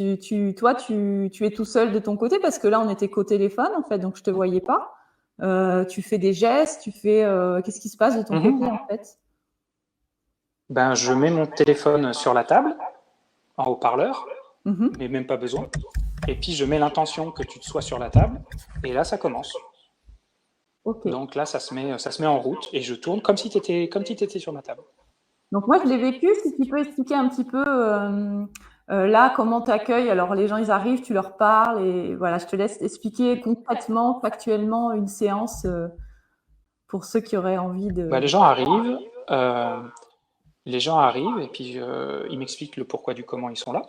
Toi, tu es tout seul de ton côté parce que là, on était qu'au téléphone, en fait, donc je te voyais pas. Tu fais des gestes, qu'est-ce qui se passe de ton côté, en fait? Je mets mon téléphone sur la table, en haut-parleur, mais même pas besoin. Et puis, je mets l'intention que tu sois sur la table. Et là, ça commence. Okay. Donc là, ça se met en route et je tourne comme si tu étais sur ma table. Donc moi, je l'ai vécu. Si tu peux expliquer un petit peu là comment tu accueilles. Alors les gens, ils arrivent, tu leur parles et voilà, je te laisse expliquer concrètement, factuellement une séance pour ceux qui auraient envie de... Les gens arrivent et puis ils m'expliquent le pourquoi du comment ils sont là.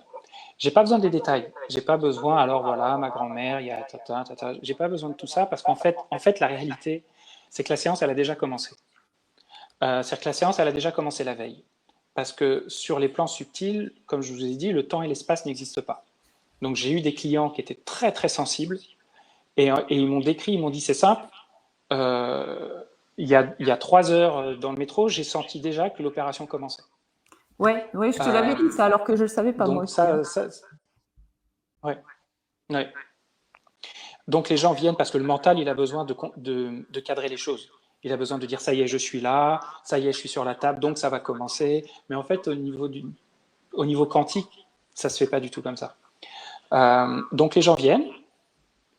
J'ai pas besoin des détails. J'ai pas besoin, alors voilà, ma grand-mère, il y a tata. J'ai pas besoin de tout ça parce qu'en fait, la réalité, c'est que la séance, elle a déjà commencé. C'est-à-dire que la séance, elle a déjà commencé la veille. Parce que sur les plans subtils, comme je vous ai dit, le temps et l'espace n'existent pas. Donc j'ai eu des clients qui étaient très très sensibles et ils m'ont dit c'est simple, il y a 3 heures dans le métro, j'ai senti déjà que l'opération commençait. Ouais, je te l'avais dit ça, alors que je ne le savais pas donc moi aussi. Ouais. Donc les gens viennent parce que le mental, il a besoin de cadrer les choses. Il a besoin de dire ça y est, je suis là, ça y est, je suis sur la table, donc ça va commencer. Mais en fait, au niveau quantique, ça se fait pas du tout comme ça. Donc les gens viennent,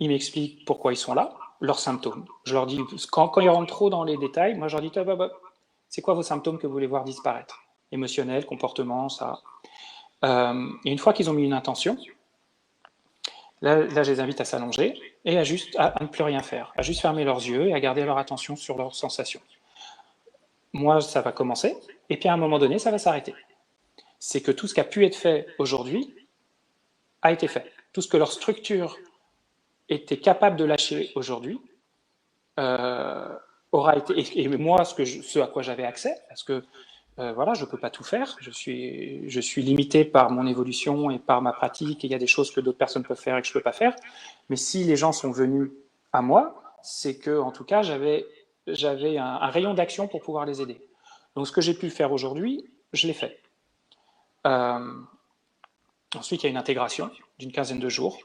ils m'expliquent pourquoi ils sont là, leurs symptômes. Je leur dis, quand ils rentrent trop dans les détails, moi je leur dis, c'est quoi vos symptômes que vous voulez voir disparaître? Émotionnel, comportement, ça. Et une fois qu'ils ont mis une intention, là je les invite à s'allonger et à ne plus rien faire, à juste fermer leurs yeux et à garder leur attention sur leurs sensations. moi, ça va commencer, et puis à un moment donné, ça va s'arrêter. C'est que tout ce qui a pu être fait aujourd'hui a été fait. Tout ce que leur structure était capable de lâcher aujourd'hui aura été. Et moi, ce à quoi j'avais accès, parce que voilà, je ne peux pas tout faire. Je suis limité par mon évolution et par ma pratique. Et il y a des choses que d'autres personnes peuvent faire et que je ne peux pas faire. Mais si les gens sont venus à moi, c'est que, en tout cas, j'avais un rayon d'action pour pouvoir les aider. Donc, ce que j'ai pu faire aujourd'hui, je l'ai fait. Ensuite, il y a une intégration d'une quinzaine de jours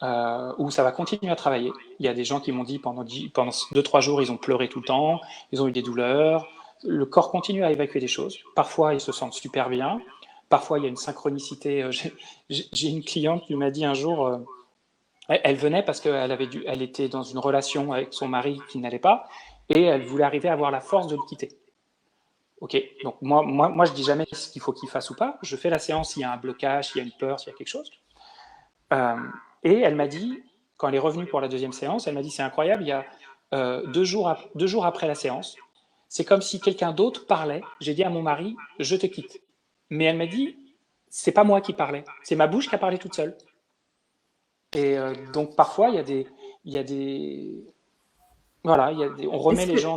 où ça va continuer à travailler. Il y a des gens qui m'ont dit pendant 2-3 jours, ils ont pleuré tout le temps, ils ont eu des douleurs. Le corps continue à évacuer des choses. Parfois, ils se sentent super bien. Parfois, il y a une synchronicité. J'ai une cliente qui m'a dit un jour, elle venait parce elle était dans une relation avec son mari qui n'allait pas, et elle voulait arriver à avoir la force de le quitter. Ok, donc moi je dis jamais ce qu'il faut qu'il fasse ou pas. Je fais la séance s'il y a un blocage, s'il y a une peur, s'il y a quelque chose. Et elle m'a dit, quand elle est revenue pour la deuxième séance, elle m'a dit c'est incroyable, il y a 2 jours après la séance, c'est comme si quelqu'un d'autre parlait. J'ai dit à mon mari, je te quitte. Mais elle m'a dit, c'est pas moi qui parlais, c'est ma bouche qui a parlé toute seule. Et donc parfois, il y a des voilà, on remet les gens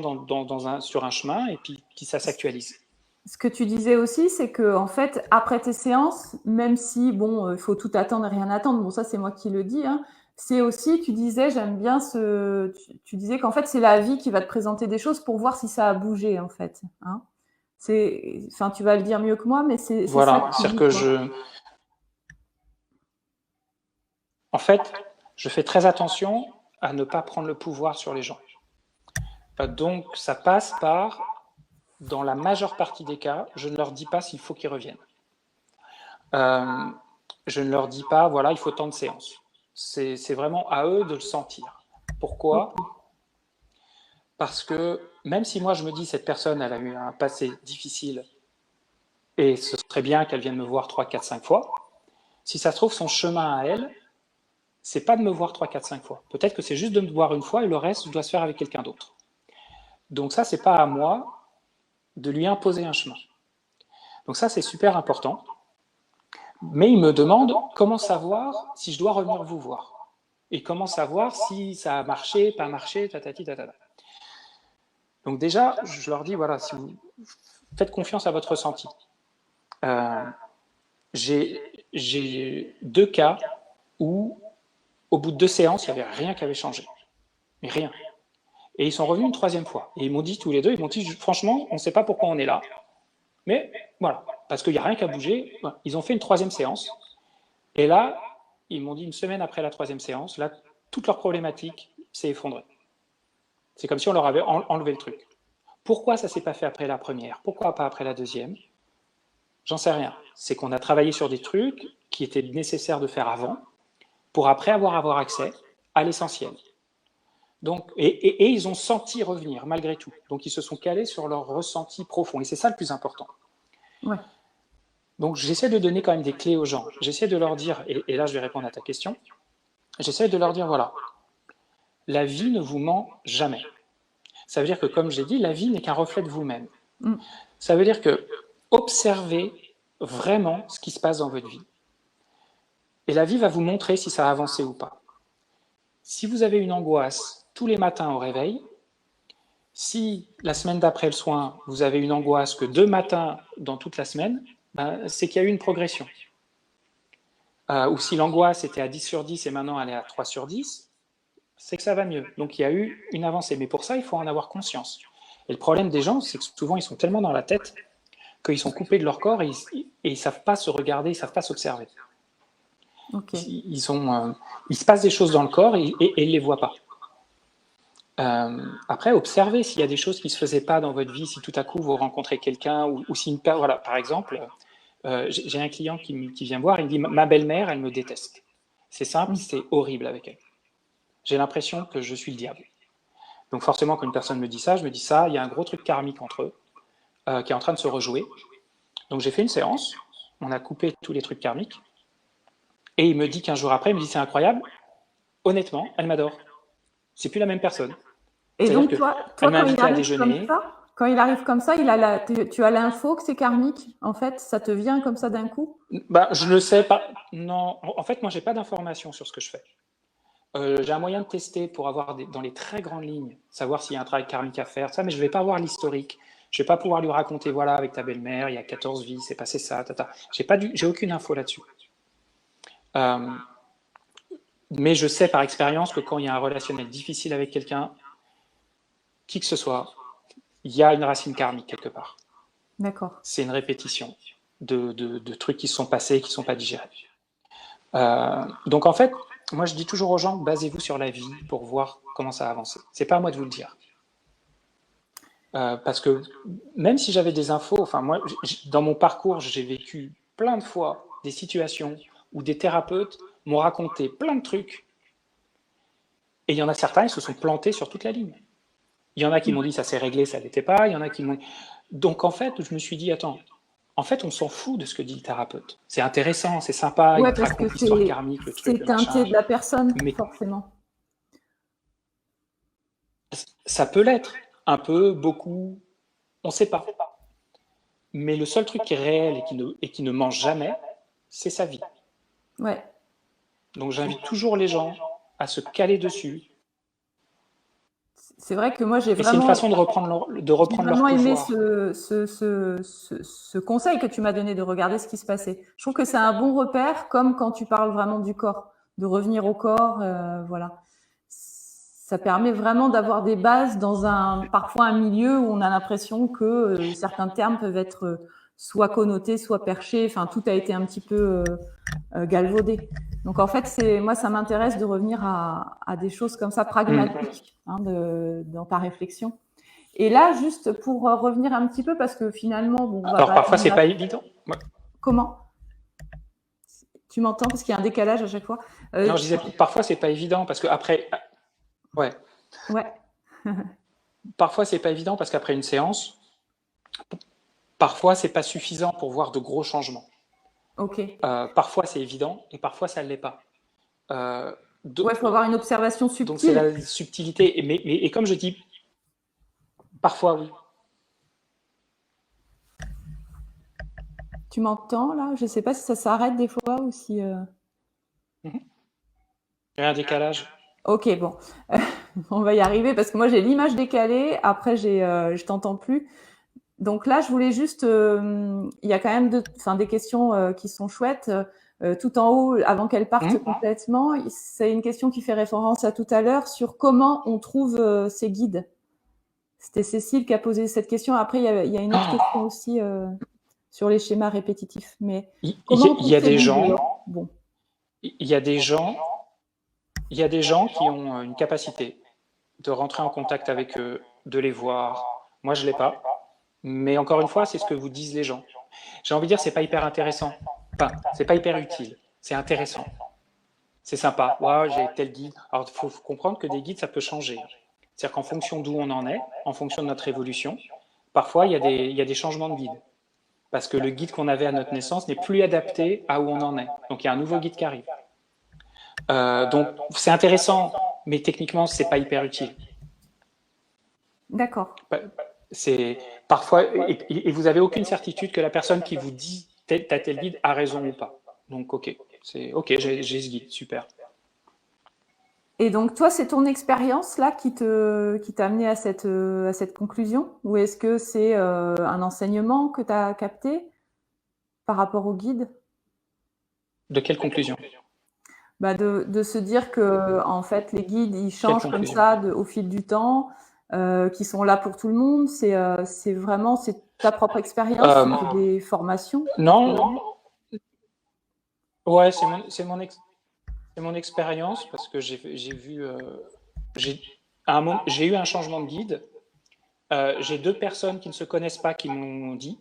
sur un chemin et puis ça s'actualise. Ce que tu disais aussi, c'est que en fait, après tes séances, même si bon, il faut tout attendre et rien attendre. Bon, ça c'est moi qui le dis. Hein, c'est aussi, tu disais, j'aime bien tu disais qu'en fait c'est la vie qui va te présenter des choses pour voir si ça a bougé en fait. Hein. Enfin, tu vas le dire mieux que moi, mais c'est ça. Voilà, c'est-à-dire que en fait, je fais très attention à ne pas prendre le pouvoir sur les gens. Donc, ça passe par, dans la majeure partie des cas, je ne leur dis pas s'il faut qu'ils reviennent. Je ne leur dis pas, voilà, il faut tant de séances. C'est vraiment à eux de le sentir. Pourquoi ? Parce que même si moi je me dis, cette personne, elle a eu un passé difficile, et ce serait bien qu'elle vienne me voir 3, 4, 5 fois, si ça se trouve, son chemin à elle, c'est pas de me voir 3, 4, 5 fois. Peut-être que c'est juste de me voir une fois et le reste doit se faire avec quelqu'un d'autre. Donc ça, c'est pas à moi de lui imposer un chemin. Donc ça, c'est super important. Mais il me demande comment savoir si je dois revenir vous voir. Et comment savoir si ça a marché, pas marché, tatati, tatata. Donc déjà, je leur dis, voilà, si vous faites confiance à votre ressenti. J'ai 2 cas où, au bout de 2 séances, il n'y avait rien qui avait changé. Mais rien. Et ils sont revenus une 3e fois. Et ils m'ont dit tous les deux, ils m'ont dit, franchement, on ne sait pas pourquoi on est là. Mais voilà, parce qu'il n'y a rien qui a bougé. Ils ont fait une 3e séance. Et là, ils m'ont dit une semaine après la 3e séance, là, toute leur problématique s'est effondrée. C'est comme si on leur avait enlevé le truc. Pourquoi ça ne s'est pas fait après la première ? Pourquoi pas après la deuxième ? J'en sais rien. C'est qu'on a travaillé sur des trucs qui étaient nécessaires de faire avant, pour après avoir accès à l'essentiel. Donc, et ils ont senti revenir, malgré tout. Donc, ils se sont calés sur leur ressenti profond. Et c'est ça le plus important. Ouais. Donc, j'essaie de donner quand même des clés aux gens. J'essaie de leur dire, et là, je vais répondre à ta question, j'essaie de leur dire, voilà, la vie ne vous ment jamais. Ça veut dire que, comme j'ai dit, la vie n'est qu'un reflet de vous-même. Ça veut dire que observez vraiment ce qui se passe dans votre vie. Et la vie va vous montrer si ça a avancé ou pas. Si vous avez une angoisse tous les matins au réveil, si la semaine d'après le soin, vous avez une angoisse que 2 matins dans toute la semaine, ben, c'est qu'il y a eu une progression. Ou si l'angoisse était à 10 sur 10 et maintenant elle est à 3 sur 10, c'est que ça va mieux. Donc il y a eu une avancée. Mais pour ça, il faut en avoir conscience. Et le problème des gens, c'est que souvent, ils sont tellement dans la tête qu'ils sont coupés de leur corps et ils ne savent pas se regarder, ils ne savent pas s'observer. Okay. Il se passe des choses dans le corps et ils ne les voient pas. Après, observez s'il y a des choses qui ne se faisaient pas dans votre vie, si tout à coup vous rencontrez quelqu'un ou si une voilà, par exemple, j'ai un client qui vient me voir, il me dit ma belle-mère, elle me déteste. C'est simple, c'est horrible avec elle. J'ai l'impression que je suis le diable. Donc forcément, quand une personne me dit ça, je me dis ça, il y a un gros truc karmique entre eux qui est en train de se rejouer. Donc j'ai fait une séance, on a coupé tous les trucs karmiques, et il me dit 15 jours après, il me dit c'est incroyable, honnêtement, elle m'adore. C'est plus la même personne. Et donc toi elle m'a invité à déjeuner. Quand il arrive comme ça, tu as l'info que c'est karmique, en fait, ça te vient comme ça d'un coup? Je ne le sais pas. Non, en fait, moi, j'ai pas d'informations sur ce que je fais. J'ai un moyen de tester pour avoir dans les très grandes lignes, savoir s'il y a un travail karmique à faire, ça, mais je ne vais pas voir l'historique. Je ne vais pas pouvoir lui raconter, voilà, avec ta belle-mère, il y a 14 vies, c'est passé ça, tata. J'ai aucune info là-dessus. Mais je sais par expérience que quand il y a un relationnel difficile avec quelqu'un, qui que ce soit, il y a une racine karmique quelque part. D'accord. C'est une répétition de trucs qui se sont passés, qui ne sont pas digérés. Donc en fait, moi je dis toujours aux gens, basez-vous sur la vie pour voir comment ça a avancé. C'est pas à moi de vous le dire. Parce que même si j'avais des infos, enfin moi, dans mon parcours, j'ai vécu plein de fois des situations où des thérapeutes m'ont raconté plein de trucs, et il y en a certains, ils se sont plantés sur toute la ligne. Il y en a qui m'ont dit ça s'est réglé, ça l'était pas, il y en a qui m'ont... Donc en fait, je me suis dit, attends, en fait, on s'en fout de ce que dit le thérapeute. C'est intéressant, c'est sympa, Ouais, il te parce que raconte l'histoire karmique, le truc, c'est le teinté machin. de la personne, Mais forcément. ça peut l'être, un peu, beaucoup, on ne sait pas. Mais le seul truc qui est réel et qui ne mange jamais, c'est sa vie. Ouais. Donc j'invite toujours les gens à se caler dessus. C'est vrai que moi, j'ai Et c'est une vraiment, façon de reprendre leur aimé pouvoir. ce conseil que tu m'as donné de regarder ce qui se passait. Je trouve que c'est un bon repère, comme quand tu parles vraiment du corps, de revenir au corps, voilà. Ça permet vraiment d'avoir des bases dans parfois un milieu où on a l'impression que certains termes peuvent être soit connotés, soit perchés. Enfin, tout a été un petit peu galvaudé. Donc en fait, moi, ça m'intéresse de revenir à des choses comme ça pragmatiques dans ta réflexion. Et là, juste pour revenir un petit peu, parce que finalement, bon, on va Alors parfois, c'est pas évident. Comment? Tu m'entends? Parce qu'il y a un décalage à chaque fois. Non, je disais, parfois, c'est pas évident, parce que après... Ouais. Ouais. Parfois, c'est pas évident, parce qu'après une séance, parfois, c'est pas suffisant pour voir de gros changements. Ok. Parfois, c'est évident, et parfois, ça ne l'est pas. Ouais, il faut avoir une observation subtile. Donc, c'est la subtilité. Et comme je dis, parfois, oui. Tu m'entends, là? Je ne sais pas si ça s'arrête des fois ou si... Il y a un décalage. Ok, bon. On va y arriver, parce que moi, j'ai l'image décalée. Après, je t'entends plus. Donc là, je voulais juste... il y a quand même des questions qui sont chouettes. Tout en haut, avant qu'elles partent complètement, c'est une question qui fait référence à tout à l'heure sur comment on trouve ces guides. C'était Cécile qui a posé cette question. Après, il y a une autre question aussi sur les schémas répétitifs. Mais il y a des gens... Bon. Il y a des gens qui ont une capacité de rentrer en contact avec eux, de les voir. Moi, je ne l'ai pas. Mais encore une fois, c'est ce que vous disent les gens. J'ai envie de dire, c'est pas hyper intéressant. Enfin, c'est pas hyper utile. C'est intéressant. C'est sympa. Waouh, j'ai tel guide. Alors, il faut comprendre que des guides, ça peut changer. C'est-à-dire qu'en fonction d'où on en est, en fonction de notre évolution, parfois, il y a des changements de guide. Parce que le guide qu'on avait à notre naissance n'est plus adapté à où on en est. Donc, il y a un nouveau guide qui arrive. Donc, c'est intéressant, mais techniquement, c'est pas hyper utile. D'accord. C'est parfois, et vous avez aucune certitude que la personne qui vous dit t'as tel guide a raison ou pas. Donc, ok, j'ai ce guide, super. Et donc, toi, c'est ton expérience là qui t'a amené à cette conclusion, ou est-ce que c'est un enseignement que tu as capté par rapport au guide? De quelle conclusion? De se dire que en fait, les guides, ils changent comme ça au fil du temps, qui sont là pour tout le monde. C'est vraiment ta propre expérience, c'est des formations? Non. Ouais, c'est mon expérience, parce que j'ai vu, à un moment, j'ai eu un changement de guide. J'ai 2 personnes qui ne se connaissent pas qui m'ont dit.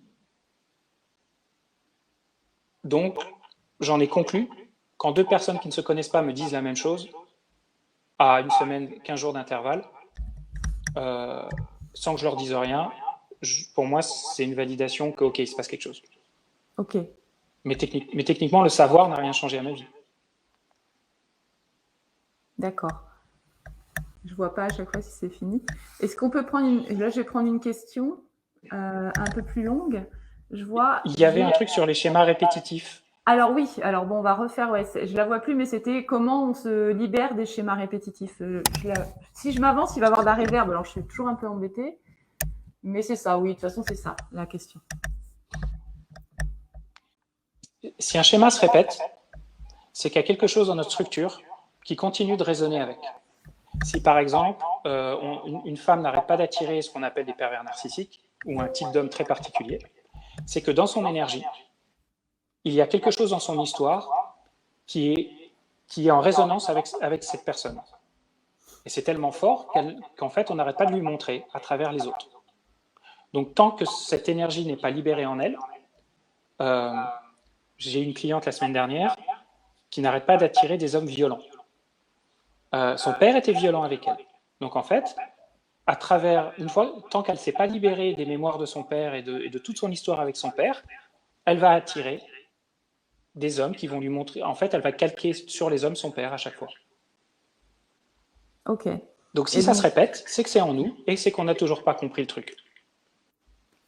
Donc, j'en ai conclu, quand 2 personnes qui ne se connaissent pas me disent la même chose, à une semaine, 15 jours d'intervalle, sans que je leur dise rien, pour moi, c'est une validation que, ok, il se passe quelque chose. Ok. Mais techniquement, le savoir n'a rien changé à ma vie. D'accord. Je vois pas à chaque fois si c'est fini. Est-ce qu'on peut prendre là, je vais prendre une question. un peu plus longue. Je vois. Il y avait un truc sur les schémas répétitifs. Alors oui, alors bon, on va refaire, ouais, je la vois plus, mais c'était comment on se libère des schémas répétitifs. Si je m'avance, il va y avoir de la réverb, alors je suis toujours un peu embêtée. Mais c'est ça, oui, de toute façon, c'est ça, la question. Si un schéma se répète, c'est qu'il y a quelque chose dans notre structure qui continue de résonner avec. Si par exemple, une femme n'arrête pas d'attirer ce qu'on appelle des pervers narcissiques, ou un type d'homme très particulier, c'est que dans son énergie, il y a quelque chose dans son histoire qui est en résonance avec cette personne. Et c'est tellement fort qu'en fait, on n'arrête pas de lui montrer à travers les autres. Donc, tant que cette énergie n'est pas libérée en elle, j'ai une cliente la semaine dernière qui n'arrête pas d'attirer des hommes violents. Son père était violent avec elle. Donc, en fait, à travers, une fois, tant qu'elle ne s'est pas libérée des mémoires de son père et de toute son histoire avec son père, elle va attirer des hommes qui vont lui montrer. En fait, elle va calquer sur les hommes son père à chaque fois. Ok. Donc, si ça se répète, c'est que c'est en nous et c'est qu'on n'a toujours pas compris le truc.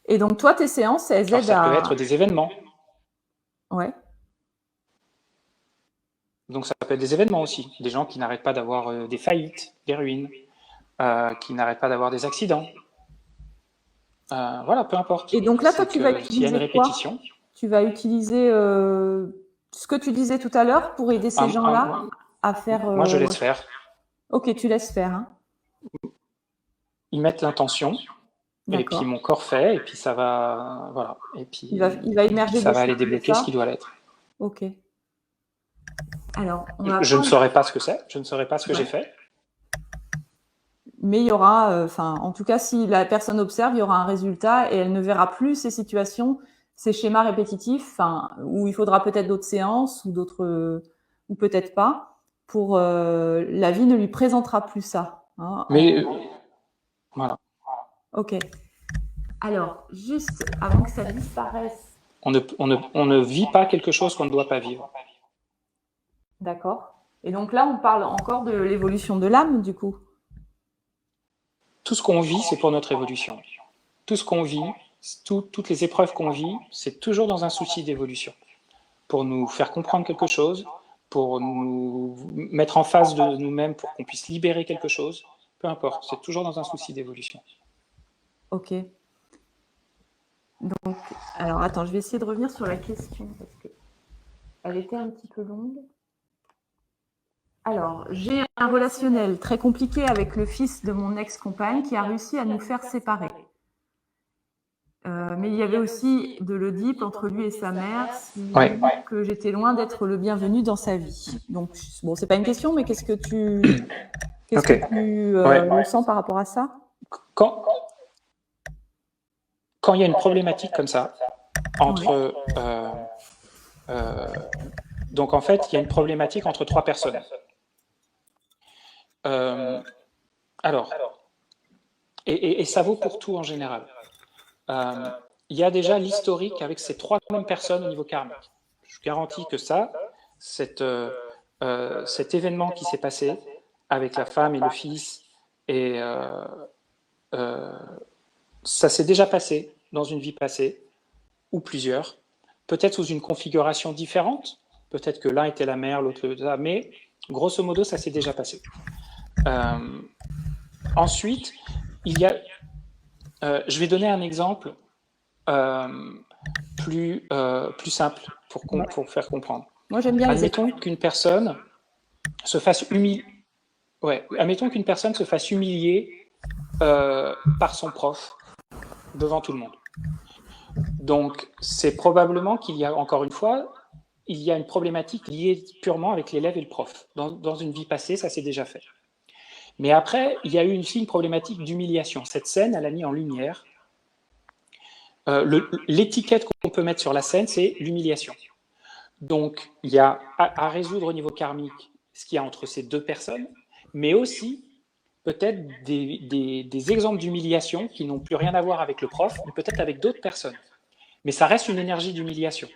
Et donc, toi, tes séances, elles aident ça peut être des événements. Ouais. Donc, ça peut être des événements aussi. Des gens qui n'arrêtent pas d'avoir des faillites, des ruines, qui n'arrêtent pas d'avoir des accidents. Voilà, peu importe. Et donc là, toi, tu vas utiliser répétition. Quoi ? Tu vas utiliser ce que tu disais tout à l'heure pour aider ces gens-là à faire... Moi, je laisse faire. Ok, tu laisses faire. Hein. Ils mettent l'intention, et puis mon corps fait, et puis ça va... Voilà. Et puis il va émerger ça va aller débloquer ce qui doit l'être. Ok. Alors, je ne saurais pas ce que c'est, je ne saurais pas ce que j'ai fait. Mais il y aura, en tout cas, si la personne observe, il y aura un résultat et elle ne verra plus ces situations, ces schémas répétitifs, où il faudra peut-être d'autres séances ou d'autres, ou peut-être pas. Pour la vie ne lui présentera plus ça. Hein, mais voilà. Ok. Alors, juste avant que ça disparaisse. On ne vit pas quelque chose qu'on ne doit pas vivre. D'accord. Et donc là, on parle encore de l'évolution de l'âme, du coup. Tout ce qu'on vit, c'est pour notre évolution. Tout ce qu'on vit, toutes les épreuves qu'on vit, c'est toujours dans un souci d'évolution. Pour nous faire comprendre quelque chose, pour nous mettre en face de nous-mêmes, pour qu'on puisse libérer quelque chose, peu importe, c'est toujours dans un souci d'évolution. Ok. Donc, alors attends, je vais essayer de revenir sur la question parce qu'elle était un petit peu longue. Alors, j'ai un relationnel très compliqué avec le fils de mon ex-compagne qui a réussi à nous faire séparer. Mais il y avait aussi de l'Oedipe entre lui et sa mère, que j'étais loin d'être le bienvenu dans sa vie. Donc, bon, c'est pas une question, mais qu'est-ce que tu ressens par rapport à ça ? Quand il y a une problématique comme ça, entre... donc, en fait, il y a une problématique entre trois personnes. Alors, et ça vaut pour tout en général. Il y a déjà l'historique avec ces trois mêmes personnes au niveau karmique. Je garantis que cet événement qui s'est passé avec la femme et le fils, et ça s'est déjà passé dans une vie passée, ou plusieurs, peut-être sous une configuration différente, peut-être que l'un était la mère, l'autre le... mais grosso modo, ça s'est déjà passé. Ensuite, il y a... je vais donner un exemple plus simple pour faire comprendre. Moi, j'aime bien admettons qu'une personne se fasse humilier. Ouais, admettons qu'une personne se fasse humilier par son prof devant tout le monde. Donc, c'est probablement qu'il y a, encore une fois, il y a une problématique liée purement avec l'élève et le prof. Dans une vie passée, ça s'est déjà fait. Mais après, il y a eu aussi une problématique d'humiliation. Cette scène, elle a mis en lumière l'étiquette qu'on peut mettre sur la scène, c'est l'humiliation. Donc, il y a à résoudre au niveau karmique ce qu'il y a entre ces deux personnes, mais aussi peut-être des exemples d'humiliation qui n'ont plus rien à voir avec le prof, mais peut-être avec d'autres personnes. Mais ça reste une énergie d'humiliation.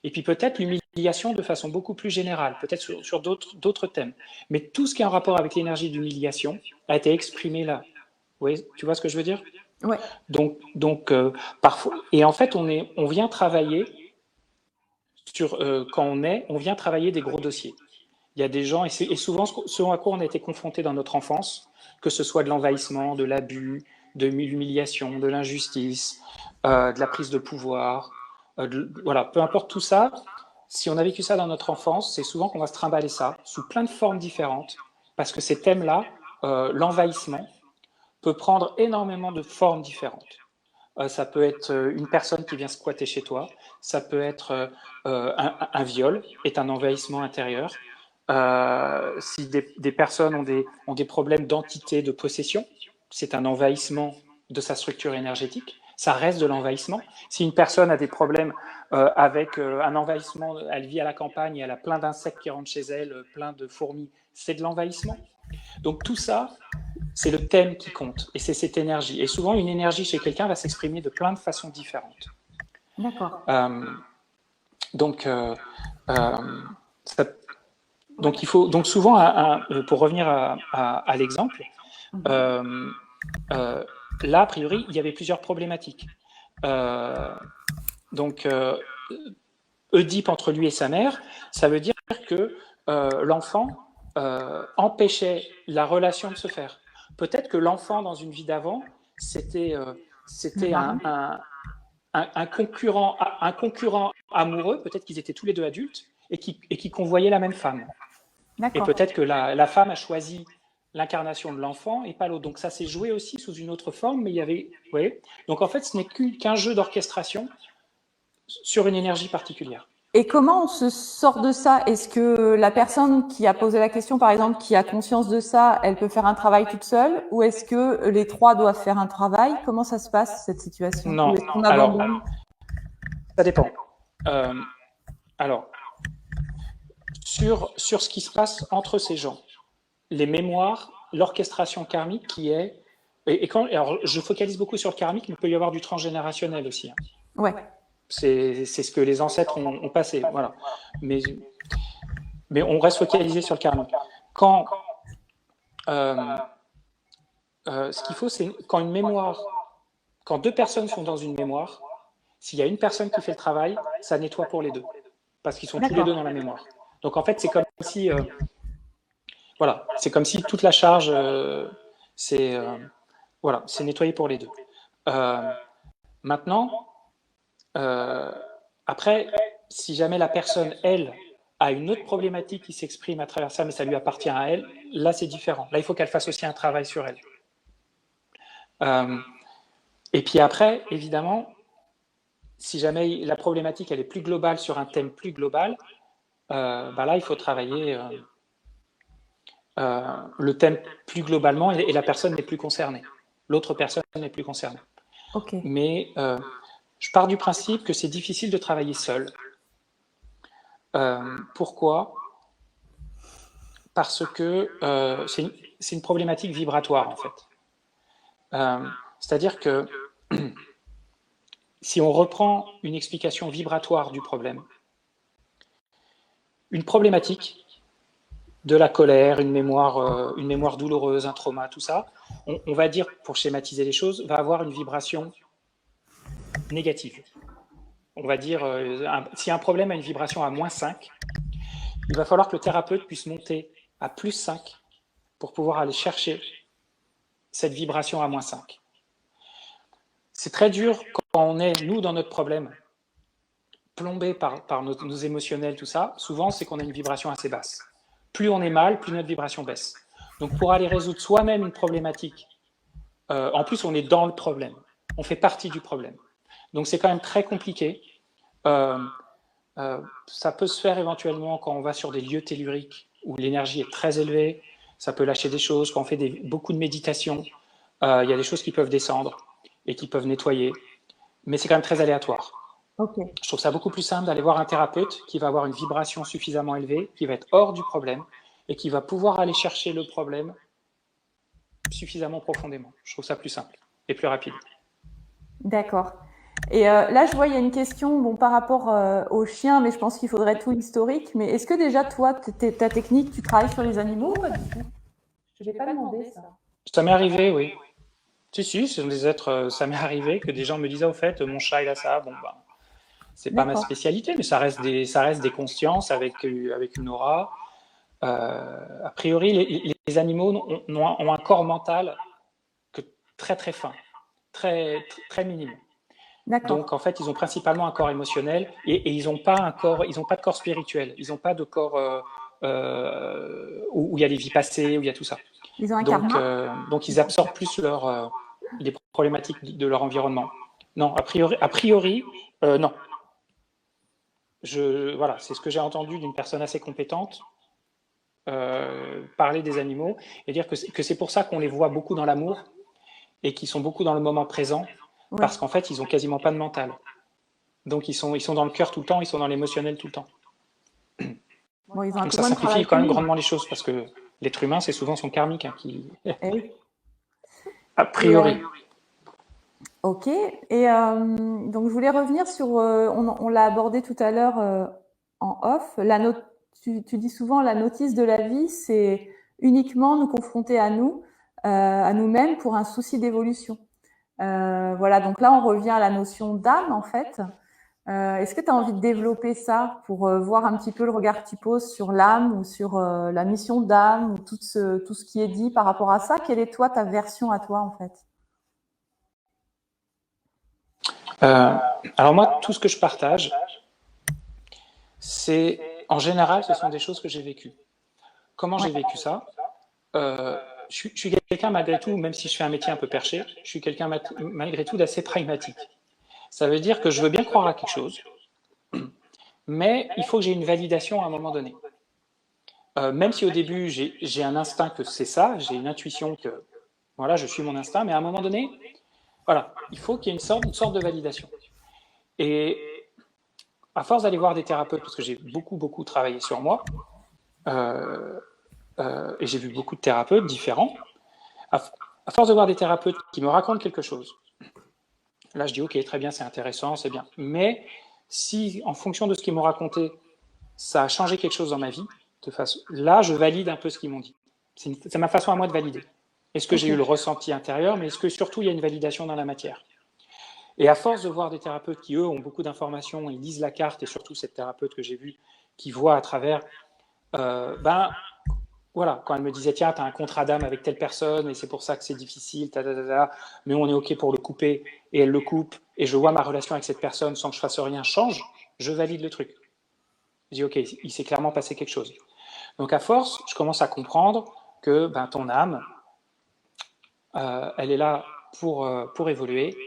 Et puis peut-être l'humiliation de façon beaucoup plus générale, peut-être sur d'autres thèmes. Mais tout ce qui est en rapport avec l'énergie d'humiliation a été exprimé là. Oui, tu vois ce que je veux dire ? Ouais. Donc parfois, et en fait, on vient travailler quand on vient travailler des gros dossiers. Il y a des gens, et souvent ce à quoi on a été confronté dans notre enfance, que ce soit de l'envahissement, de l'abus, de l'humiliation, de l'injustice, de la prise de pouvoir, voilà, peu importe tout ça, si on a vécu ça dans notre enfance, c'est souvent qu'on va se trimballer ça sous plein de formes différentes, parce que ces thèmes-là, l'envahissement, peut prendre énormément de formes différentes. Ça peut être une personne qui vient squatter chez toi, ça peut être un viol, est un envahissement intérieur. Si des personnes ont des problèmes d'entité, de possession, c'est un envahissement de sa structure énergétique, ça reste de l'envahissement. Si une personne a des problèmes avec un envahissement, elle vit à la campagne et elle a plein d'insectes qui rentrent chez elle, plein de fourmis, c'est de l'envahissement. Donc tout ça, c'est le thème qui compte, et c'est cette énergie. Et souvent, une énergie chez quelqu'un va s'exprimer de plein de façons différentes. D'accord. Donc, il faut, donc souvent, pour revenir à l'exemple, là, a priori, il y avait plusieurs problématiques. Oedipe entre lui et sa mère, ça veut dire que l'enfant empêchait la relation de se faire. Peut-être que l'enfant, dans une vie d'avant, c'était un concurrent amoureux, peut-être qu'ils étaient tous les deux adultes, et qui convoyaient la même femme. Et peut-être que la femme a choisi l'incarnation de l'enfant et pas l'autre. Donc ça s'est joué aussi sous une autre forme, mais il y avait... Ouais. Donc en fait, ce n'est qu'un jeu d'orchestration sur une énergie particulière. Et comment on se sort de ça? Est-ce que la personne qui a posé la question, par exemple, qui a conscience de ça, elle peut faire un travail toute seule? Ou est-ce que les trois doivent faire un travail? Comment ça se passe, cette situation? Non, alors, ça dépend. Alors, sur ce qui se passe entre ces gens, les mémoires, l'orchestration karmique qui est... alors, je focalise beaucoup sur le karmique, mais il peut y avoir du transgénérationnel aussi. Hein. Ouais. C'est ce que les ancêtres ont passé, voilà. Mais on reste focalisé sur le karmique. Ce qu'il faut, c'est quand deux personnes sont dans une mémoire, s'il y a une personne qui fait le travail, ça nettoie pour les deux, parce qu'ils sont tous les deux dans la mémoire. Donc en fait, c'est comme si, voilà, c'est comme si toute la charge, c'est nettoyé pour les deux. Maintenant, après, si jamais la personne, elle, a une autre problématique qui s'exprime à travers ça, mais ça lui appartient à elle, là c'est différent. Là, il faut qu'elle fasse aussi un travail sur elle. Et puis après, évidemment, si jamais la problématique elle est plus globale sur un thème plus global, là il faut travailler le thème plus globalement et la personne n'est plus concernée. L'autre personne n'est plus concernée. Okay. Mais je pars du principe que c'est difficile de travailler seul. Pourquoi ? Parce que c'est une problématique vibratoire en fait. C'est-à-dire que si on reprend une explication vibratoire du problème, une problématique, de la colère, une mémoire douloureuse, un trauma, tout ça, on va dire, pour schématiser les choses, va avoir une vibration négative. On va dire, si un problème a une vibration à -5, il va falloir que le thérapeute puisse monter à +5 pour pouvoir aller chercher cette vibration à -5. C'est très dur quand on est, nous, dans notre problème, plombé par nos émotionnels, tout ça. Souvent, c'est qu'on a une vibration assez basse. Plus on est mal, plus notre vibration baisse. Donc, pour aller résoudre soi-même une problématique, en plus, on est dans le problème. On fait partie du problème. Donc, c'est quand même très compliqué. Ça peut se faire éventuellement quand on va sur des lieux telluriques où l'énergie est très élevée. Ça peut lâcher des choses. Quand on fait beaucoup de méditation, il y a des choses qui peuvent descendre et qui peuvent nettoyer. Mais c'est quand même très aléatoire. Okay. Je trouve ça beaucoup plus simple d'aller voir un thérapeute qui va avoir une vibration suffisamment élevée, qui va être hors du problème et qui va pouvoir aller chercher le problème suffisamment profondément. Je trouve ça plus simple et plus rapide. D'accord. Et là, je vois, il y a une question par rapport aux chiens, mais je pense qu'il faudrait tout l'historique. Mais est-ce que déjà, toi, ta technique, tu travailles sur les animaux ou pas du tout? Je n'ai pas demandé ça. Ça m'est arrivé, oui. Si, ce sont des êtres, ça m'est arrivé que des gens me disent, au fait, mon chat, il a ça. Bon, bah, c'est pas ma D'accord. spécialité, mais ça reste des consciences avec une aura. A priori, les animaux ont un corps mental que très très fin, très minime. D'accord. Donc en fait, ils ont principalement un corps émotionnel et ils n'ont pas un corps, ils ont pas de corps spirituel, ils n'ont pas de corps où il y a les vies passées, où il y a tout ça. Ils ont un karma? Donc ils absorbent plus les problématiques de leur environnement. Non, a priori non. Voilà, c'est ce que j'ai entendu d'une personne assez compétente parler des animaux et dire que c'est pour ça qu'on les voit beaucoup dans l'amour et qu'ils sont beaucoup dans le moment présent, Oui. parce qu'en fait, ils ont quasiment pas de mental. Donc ils sont dans le cœur tout le temps, ils sont dans l'émotionnel tout le temps. Bon, ils ont un Donc peu ça moins de simplifie travail quand que même nous. grandement les choses, parce que l'être humain, c'est souvent son karmique qui, Eh oui. a Et, priori. ok. Et donc, je voulais revenir sur, on l'a abordé tout à l'heure en off. Tu dis souvent la notice de la vie, c'est uniquement nous confronter à nous-mêmes pour un souci d'évolution. Voilà, donc là, on revient à la notion d'âme, en fait. Est-ce que tu as envie de développer ça pour voir un petit peu le regard que tu poses sur l'âme ou sur la mission d'âme ou tout ce qui est dit par rapport à ça? Quelle est toi ta version à toi, en fait? Alors moi, tout ce que je partage, c'est, en général, ce sont des choses que j'ai vécues. Comment Ouais. j'ai vécu ça je suis quelqu'un, malgré tout, même si je fais un métier un peu perché, je suis quelqu'un, malgré tout, d'assez pragmatique. Ça veut dire que je veux bien croire à quelque chose, mais il faut que j'ai une validation à un moment donné. Même si au début, j'ai un instinct que c'est ça, j'ai une intuition que, voilà, je suis mon instinct, mais à un moment donné, voilà, il faut qu'il y ait une sorte de validation. Et à force d'aller voir des thérapeutes, parce que j'ai beaucoup travaillé sur moi, et j'ai vu beaucoup de thérapeutes différents, à force de voir des thérapeutes qui me racontent quelque chose, là je dis ok, très bien, c'est intéressant, c'est bien. Mais si, en fonction de ce qu'ils m'ont raconté, ça a changé quelque chose dans ma vie, là je valide un peu ce qu'ils m'ont dit. C'est ma façon à moi de valider. Est-ce que j'ai Ok. eu le ressenti intérieur, mais est-ce que surtout il y a une validation dans la matière? Et à force de voir des thérapeutes qui, eux, ont beaucoup d'informations, ils lisent la carte, et surtout cette thérapeute que j'ai vue, qui voit à travers, voilà, quand elle me disait, tiens, tu as un contrat d'âme avec telle personne, et c'est pour ça que c'est difficile, mais on est OK pour le couper, et elle le coupe, et je vois ma relation avec cette personne sans que je fasse rien change, je valide le truc. Je dis, OK, il s'est clairement passé quelque chose. Donc à force, je commence à comprendre que ton âme, elle est là pour évoluer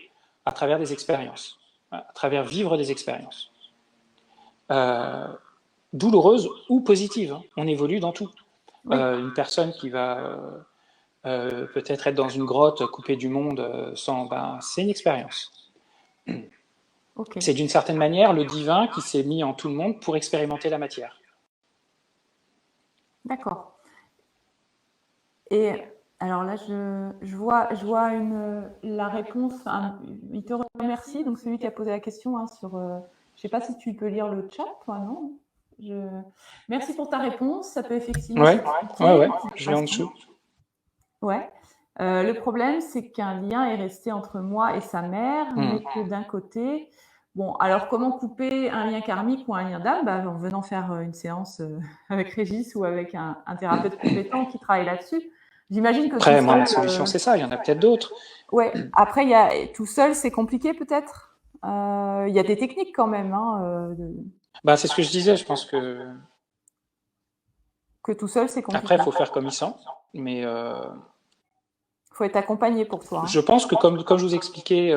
à travers des expériences, à travers vivre des expériences. Douloureuses ou positives, hein. On évolue dans tout. Oui. Une personne qui va peut-être être dans une grotte coupée du monde c'est une expérience. Ok. C'est d'une certaine manière le divin qui s'est mis en tout le monde pour expérimenter la matière. D'accord. Et alors là, je vois la réponse. Il te remercie, donc celui qui a posé la question sur. Je sais pas si tu peux lire le chat, toi, non? Je... Merci pour ta réponse. Ça peut effectivement Ouais, s'expliquer de cette je l'ai en façon. dessous. Ouais. Le problème, c'est qu'un lien est resté entre moi et sa mère, mais que d'un côté, bon, alors comment couper un lien karmique ou un lien d'âme? En venant faire une séance avec Régis ou avec un thérapeute compétent qui travaille là-dessus. J'imagine que tout Après, moi, seul. ma solution, c'est ça. Il y en a peut-être d'autres. Ouais. Après, tout seul, c'est compliqué peut-être. Il y a des techniques quand même, C'est ce que je disais. Je pense que que tout seul, c'est après, compliqué. il faut faire comme il sent. Mais Faut être accompagné pour toi. je pense que, comme je vous expliquais,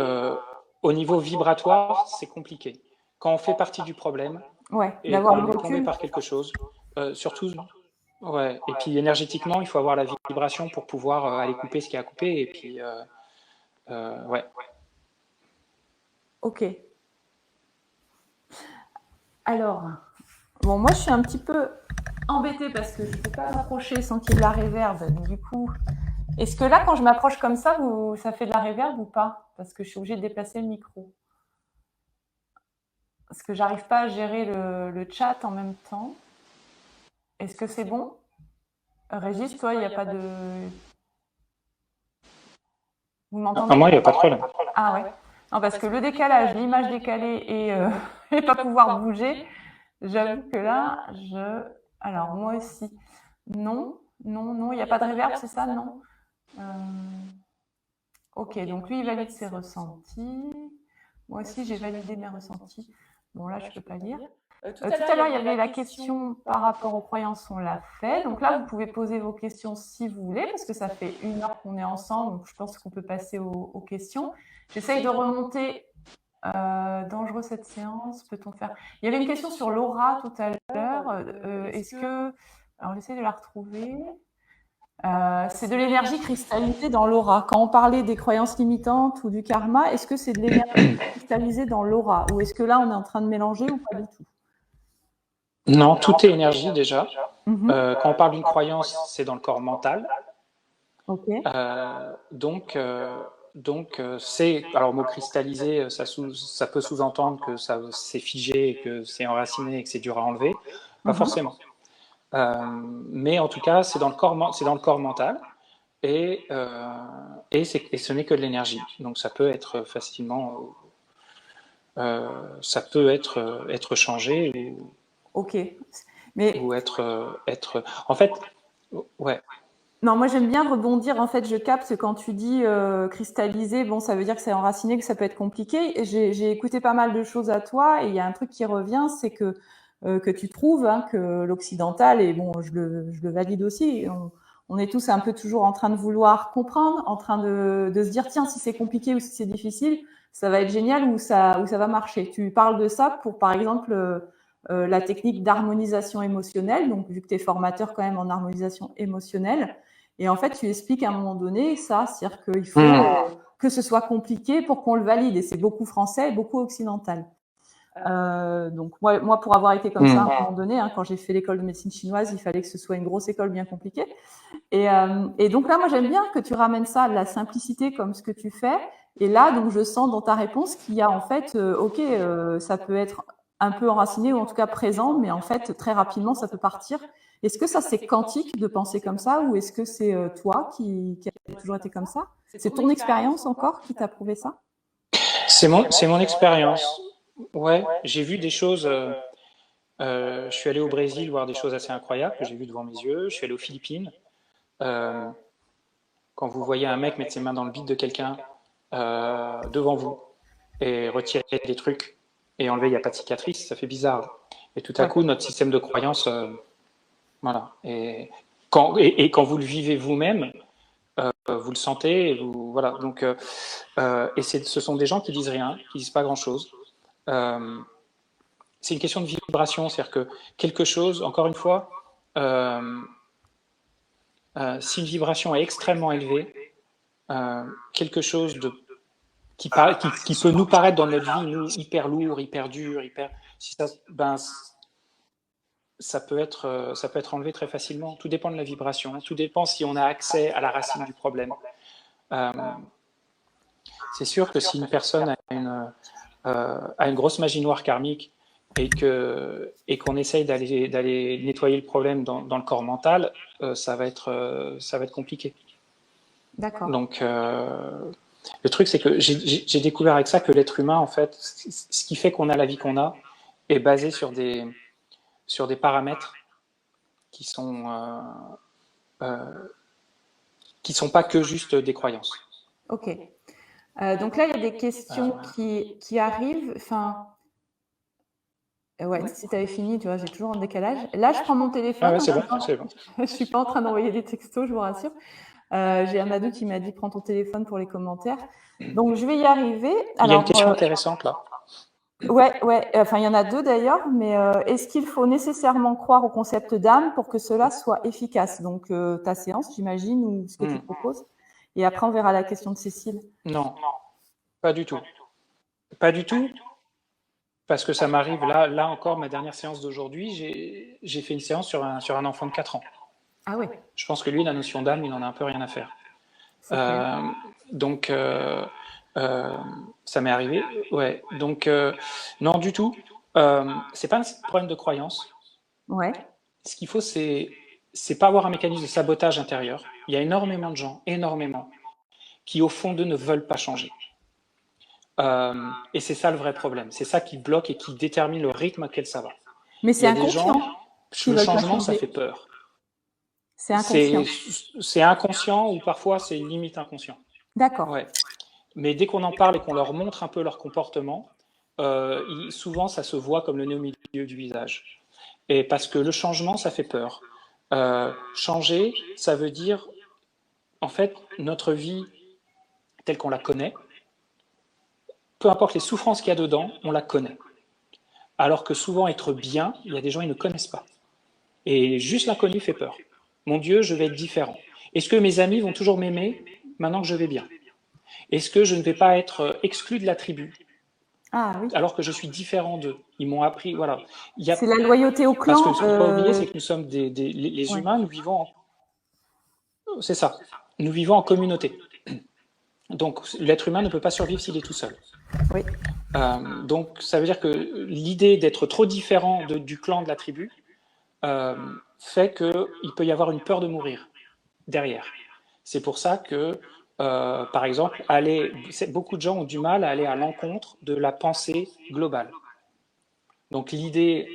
au niveau vibratoire, c'est compliqué. Quand on fait partie du problème Ouais, et d'avoir le qu'on est plombé recul. par quelque chose, surtout, ouais. Et puis énergétiquement, il faut avoir la vibration pour pouvoir aller couper ce qu'il y a à couper. Et puis, ouais. Ok. Alors, bon, moi, je suis un petit peu embêtée parce que je ne peux pas m'approcher sans qu'il y ait de la réverb. Du coup, est-ce que là, quand je m'approche comme ça, ça fait de la réverb ou pas? Parce que je suis obligée de déplacer le micro. Parce que j'arrive pas à gérer le chat en même temps. Est-ce que c'est bon? Régis, toi, il n'y a pas de... Vous m'entendez? Moi, il n'y a pas de problème. Ah ouais. Non, parce que le décalage, l'image décalée et pas pouvoir bouger, j'avoue que là, alors moi aussi, non, non, non, il n'y a pas de reverb, c'est ça? Non. Euh, Ok, donc lui, il valide ses ressentis. Moi aussi, j'ai validé mes ressentis. Bon, là, je ne peux pas lire. Tout à l'heure, il y avait la question par rapport aux croyances, on l'a fait. Donc là, vous pouvez poser vos questions si vous voulez, parce que ça fait 1 heure qu'on est ensemble, donc je pense qu'on peut passer aux questions. J'essaye de remonter. Dangereux cette séance, peut-on faire? Il y avait une question sur l'aura tout à l'heure. Est-ce que... Alors, j'essaie de la retrouver. C'est de l'énergie cristallisée dans l'aura. Quand on parlait des croyances limitantes ou du karma, est-ce que c'est de l'énergie cristallisée dans l'aura? Ou est-ce que là, on est en train de mélanger ou pas du tout? Non, tout est énergie déjà. Quand on parle d'une croyance, c'est dans le corps mental. Ok. C'est... Alors, le mot cristallisé, ça peut sous-entendre que c'est figé, que c'est enraciné et que c'est dur à enlever. Pas forcément. Mais en tout cas, c'est dans le corps mental. Et ce n'est que de l'énergie. Donc ça peut être facilement, ça peut être changé Ok. Mais ou être. En fait, ouais. non, moi j'aime bien rebondir. En fait, je capte quand tu dis cristallisé. Bon, ça veut dire que c'est enraciné, que ça peut être compliqué. J'ai écouté pas mal de choses à toi et il y a un truc qui revient, c'est que tu trouves que l'occidental, et bon, je le valide aussi, on est tous un peu toujours en train de vouloir comprendre, en train de se dire, tiens, si c'est compliqué ou si c'est difficile, ça va être génial ou ça va marcher. Tu parles de ça pour, par exemple, la technique d'harmonisation émotionnelle, donc vu que tu es formateur quand même en harmonisation émotionnelle, et en fait, tu expliques à un moment donné ça, c'est-à-dire qu'il faut que ce soit compliqué pour qu'on le valide, et c'est beaucoup français et beaucoup occidental. Donc moi, pour avoir été comme ça à un moment donné, quand j'ai fait l'école de médecine chinoise, il fallait que ce soit une grosse école bien compliquée. Et donc là, moi, j'aime bien que tu ramènes ça à la simplicité comme ce que tu fais. Et là, donc, je sens dans ta réponse qu'il y a en fait, ça peut être un peu enraciné ou en tout cas présent, mais en fait, très rapidement, ça peut partir. Est-ce que ça, c'est quantique de penser comme ça, ou est-ce que c'est toi qui a toujours été comme ça? C'est ton expérience encore qui t'a prouvé ça? C'est mon expérience. Ouais, j'ai vu des choses. Je suis allé au Brésil voir des choses assez incroyables que j'ai vues devant mes yeux. Je suis allé aux Philippines. Quand vous voyez un mec mettre ses mains dans le bide de quelqu'un devant vous et retirer des trucs et enlever, il n'y a pas de cicatrice, ça fait bizarre. Et tout à coup, notre système de croyance, voilà. Et quand vous le vivez vous-même, vous le sentez, et vous, voilà. Donc, et ce sont des gens qui disent rien, qui disent pas grand-chose. C'est une question de vibration, c'est-à-dire que quelque chose, encore une fois, si une vibration est extrêmement élevée, quelque chose qui peut nous paraître dans notre vie, nous, hyper lourd, hyper dur, ça peut être enlevé très facilement. Tout dépend de la vibration, tout dépend si on a accès à la racine du problème. C'est sûr que si une personne a une grosse magie noire karmique et qu'on essaye d'aller nettoyer le problème dans le corps mental, ça va être compliqué. D'accord. Donc, le truc, c'est que j'ai découvert avec ça que l'être humain, en fait, ce qui fait qu'on a la vie qu'on a, est basé sur des paramètres qui sont pas que juste des croyances. Ok. Donc là, il y a des questions qui arrivent. Enfin, ouais, si tu avais fini, tu vois, j'ai toujours un décalage. Là, je prends mon téléphone. Ah ouais, c'est bon. Je ne suis pas en train d'envoyer des textos, je vous rassure. J'ai un ado qui m'a dit prends ton téléphone pour les commentaires. Donc, je vais y arriver. Alors, il y a une question intéressante là. Ouais. Enfin, il y en a deux d'ailleurs, mais est-ce qu'il faut nécessairement croire au concept d'âme pour que cela soit efficace? Donc, ta séance, j'imagine, ou ce que tu proposes. Et après, on verra la question de Cécile. Non, pas du tout. Pas du tout, parce que ça m'arrive, là encore, ma dernière séance d'aujourd'hui, j'ai fait une séance sur un enfant de 4 ans. Ah oui. Je pense que lui, la notion d'âme, il en a un peu rien à faire. Donc, ça m'est arrivé, ouais. Donc, non, du tout. C'est pas un problème de croyance. Ouais. Ce qu'il faut, c'est pas avoir un mécanisme de sabotage intérieur. Il y a énormément de gens, qui, au fond d'eux, ne veulent pas changer. Et c'est ça le vrai problème. C'est ça qui bloque et qui détermine le rythme auquel ça va. Mais Il y c'est a des gens, inconscient qui le veulent pas changement, ça changer. fait peur. C'est inconscient. C'est inconscient ou parfois c'est limite inconscient. D'accord. Ouais. Mais dès qu'on en parle et qu'on leur montre un peu leur comportement, souvent ça se voit comme le nez au milieu du visage. Et parce que le changement, ça fait peur. Changer, ça veut dire, en fait, notre vie telle qu'on la connaît, peu importe les souffrances qu'il y a dedans, on la connaît. Alors que souvent, être bien, il y a des gens, ils ne connaissent pas. Et juste l'inconnu fait peur. Mon Dieu, je vais être différent. Est-ce que mes amis vont toujours m'aimer maintenant que je vais bien? Est-ce que je ne vais pas être exclu de la tribu alors que je suis différent d'eux? Ils m'ont appris, voilà. C'est la loyauté au clan. Parce que ce qu'il ne faut pas oublier, c'est que nous sommes les humains, nous vivons c'est ça. Nous vivons en communauté. Donc l'être humain ne peut pas survivre s'il est tout seul. Oui. Donc ça veut dire que l'idée d'être trop différent du clan, de la tribu, fait qu'il peut y avoir une peur de mourir derrière. C'est pour ça que, par exemple, beaucoup de gens ont du mal à aller à l'encontre de la pensée globale. Donc l'idée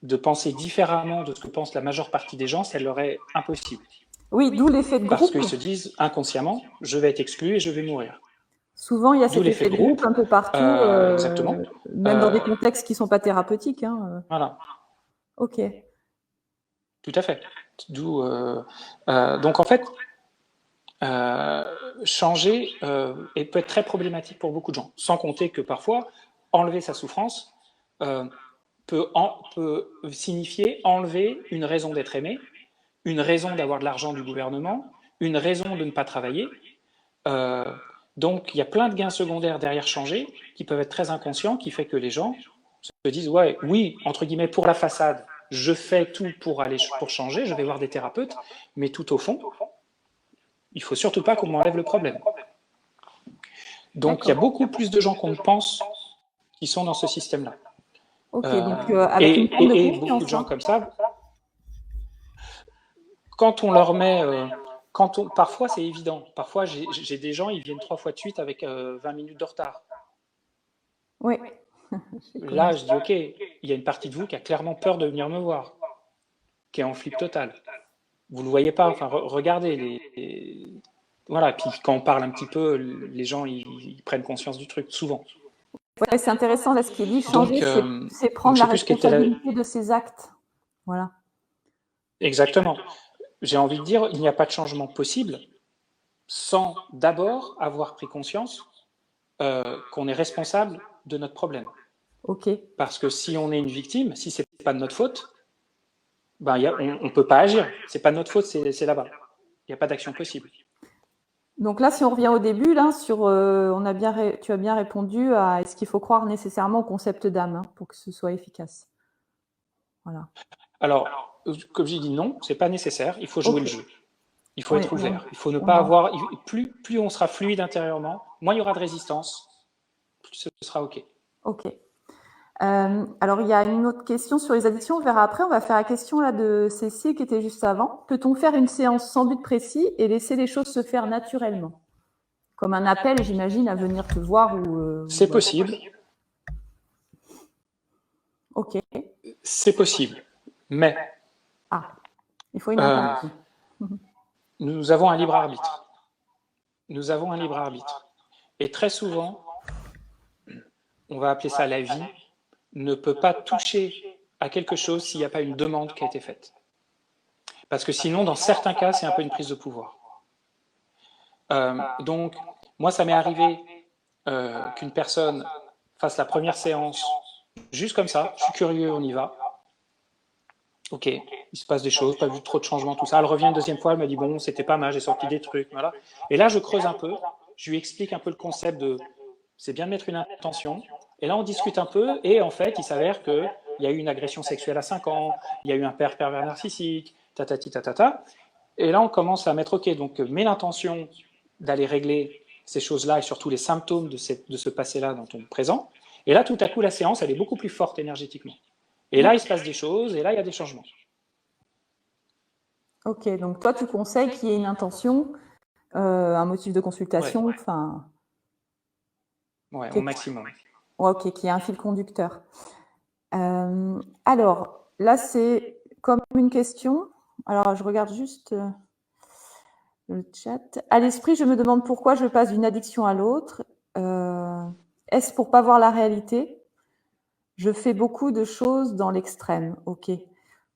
de penser différemment de ce que pense la majeure partie des gens, ça leur est impossible. Oui, d'où l'effet de groupe. Parce qu'ils se disent inconsciemment, je vais être exclu et je vais mourir. Souvent, il y a cet effet de groupe un peu partout, exactement. Même dans des contextes qui ne sont pas thérapeutiques. Hein. Voilà. Ok. Tout à fait. Donc en fait, changer peut être très problématique pour beaucoup de gens, sans compter que parfois, enlever sa souffrance peut signifier enlever une raison d'être aimé, une raison d'avoir de l'argent du gouvernement, une raison de ne pas travailler. Donc, il y a plein de gains secondaires derrière changer qui peuvent être très inconscients, qui fait que les gens se disent ouais, oui, entre guillemets, pour la façade, je fais tout pour changer, je vais voir des thérapeutes, mais tout au fond, il faut surtout pas qu'on m'enlève le problème. Donc, il y a beaucoup plus de gens qu'on ne pense qui sont dans ce système-là. Ok, donc avec une forme de confiance, beaucoup de gens comme ça, quand on leur met... parfois, c'est évident. Parfois, j'ai des gens, ils viennent 3 fois de suite avec 20 minutes de retard. Oui. Là, je dis, OK, il y a une partie de vous qui a clairement peur de venir me voir, qui est en flip total. Vous ne le voyez pas, enfin, regardez. Voilà, puis quand on parle un petit peu, les gens, ils prennent conscience du truc, souvent. Ouais, c'est intéressant, là, ce qu'il dit, changer, c'est prendre la responsabilité de ses actes. Voilà. Exactement. J'ai envie de dire, il n'y a pas de changement possible sans d'abord avoir pris conscience qu'on est responsable de notre problème. Ok. Parce que si on est une victime, si c'est pas de notre faute, ben, on peut pas agir. C'est pas de notre faute, c'est là-bas. Il n'y a pas d'action possible. Donc là, si on revient au début, là, sur, tu as bien répondu à est-ce qu'il faut croire nécessairement au concept d'âme pour que ce soit efficace. Voilà. Alors, comme j'ai dit, non, c'est pas nécessaire. Il faut jouer le jeu. Il faut être ouvert. Il faut ne pas avoir. Plus on sera fluide intérieurement, moins il y aura de résistance, plus ce sera OK. Ok. Alors, il y a une autre question sur les addictions. On verra après. On va faire la question là de Cécile qui était juste avant. Peut-on faire une séance sans but précis et laisser les choses se faire naturellement? Comme un appel, j'imagine, à venir te voir ou. C'est possible. Ok. C'est possible. Mais. Il faut une intention. Nous avons un libre arbitre. Nous avons un libre arbitre. Et très souvent, on va appeler ça la vie, ne peut pas toucher à quelque chose s'il n'y a pas une demande qui a été faite. Parce que sinon, dans certains cas, c'est un peu une prise de pouvoir. Donc, moi, ça m'est arrivé qu'une personne fasse la première séance juste comme ça, je suis curieux, on y va. Ok, il se passe des choses, pas vu trop de changements, tout ça. Elle revient une deuxième fois, elle me dit bon, c'était pas mal, j'ai sorti des trucs, voilà. Et là, je creuse un peu, je lui explique un peu le concept de c'est bien de mettre une intention. Et là, on discute un peu, et en fait, il s'avère qu'il y a eu une agression sexuelle à 5 ans, il y a eu un père pervers narcissique, tatati tatata. Et là, on commence à mettre ok, donc mets l'intention d'aller régler ces choses-là et surtout les symptômes de ce passé-là dans ton présent. Et là, tout à coup, la séance, elle est beaucoup plus forte énergétiquement. Et là, il se passe des choses, et là, il y a des changements. Ok, donc toi, tu conseilles qu'il y ait une intention un motif de Ouais, consultation, enfin, ouais, au qui est, maximum. ok, qui est un fil conducteur. Alors, là, c'est comme une question. Alors, je regarde juste le chat. À l'esprit, je me demande pourquoi je passe d'une addiction à l'autre. Est-ce pour pas voir la réalité? Je fais beaucoup de choses dans l'extrême. Ok.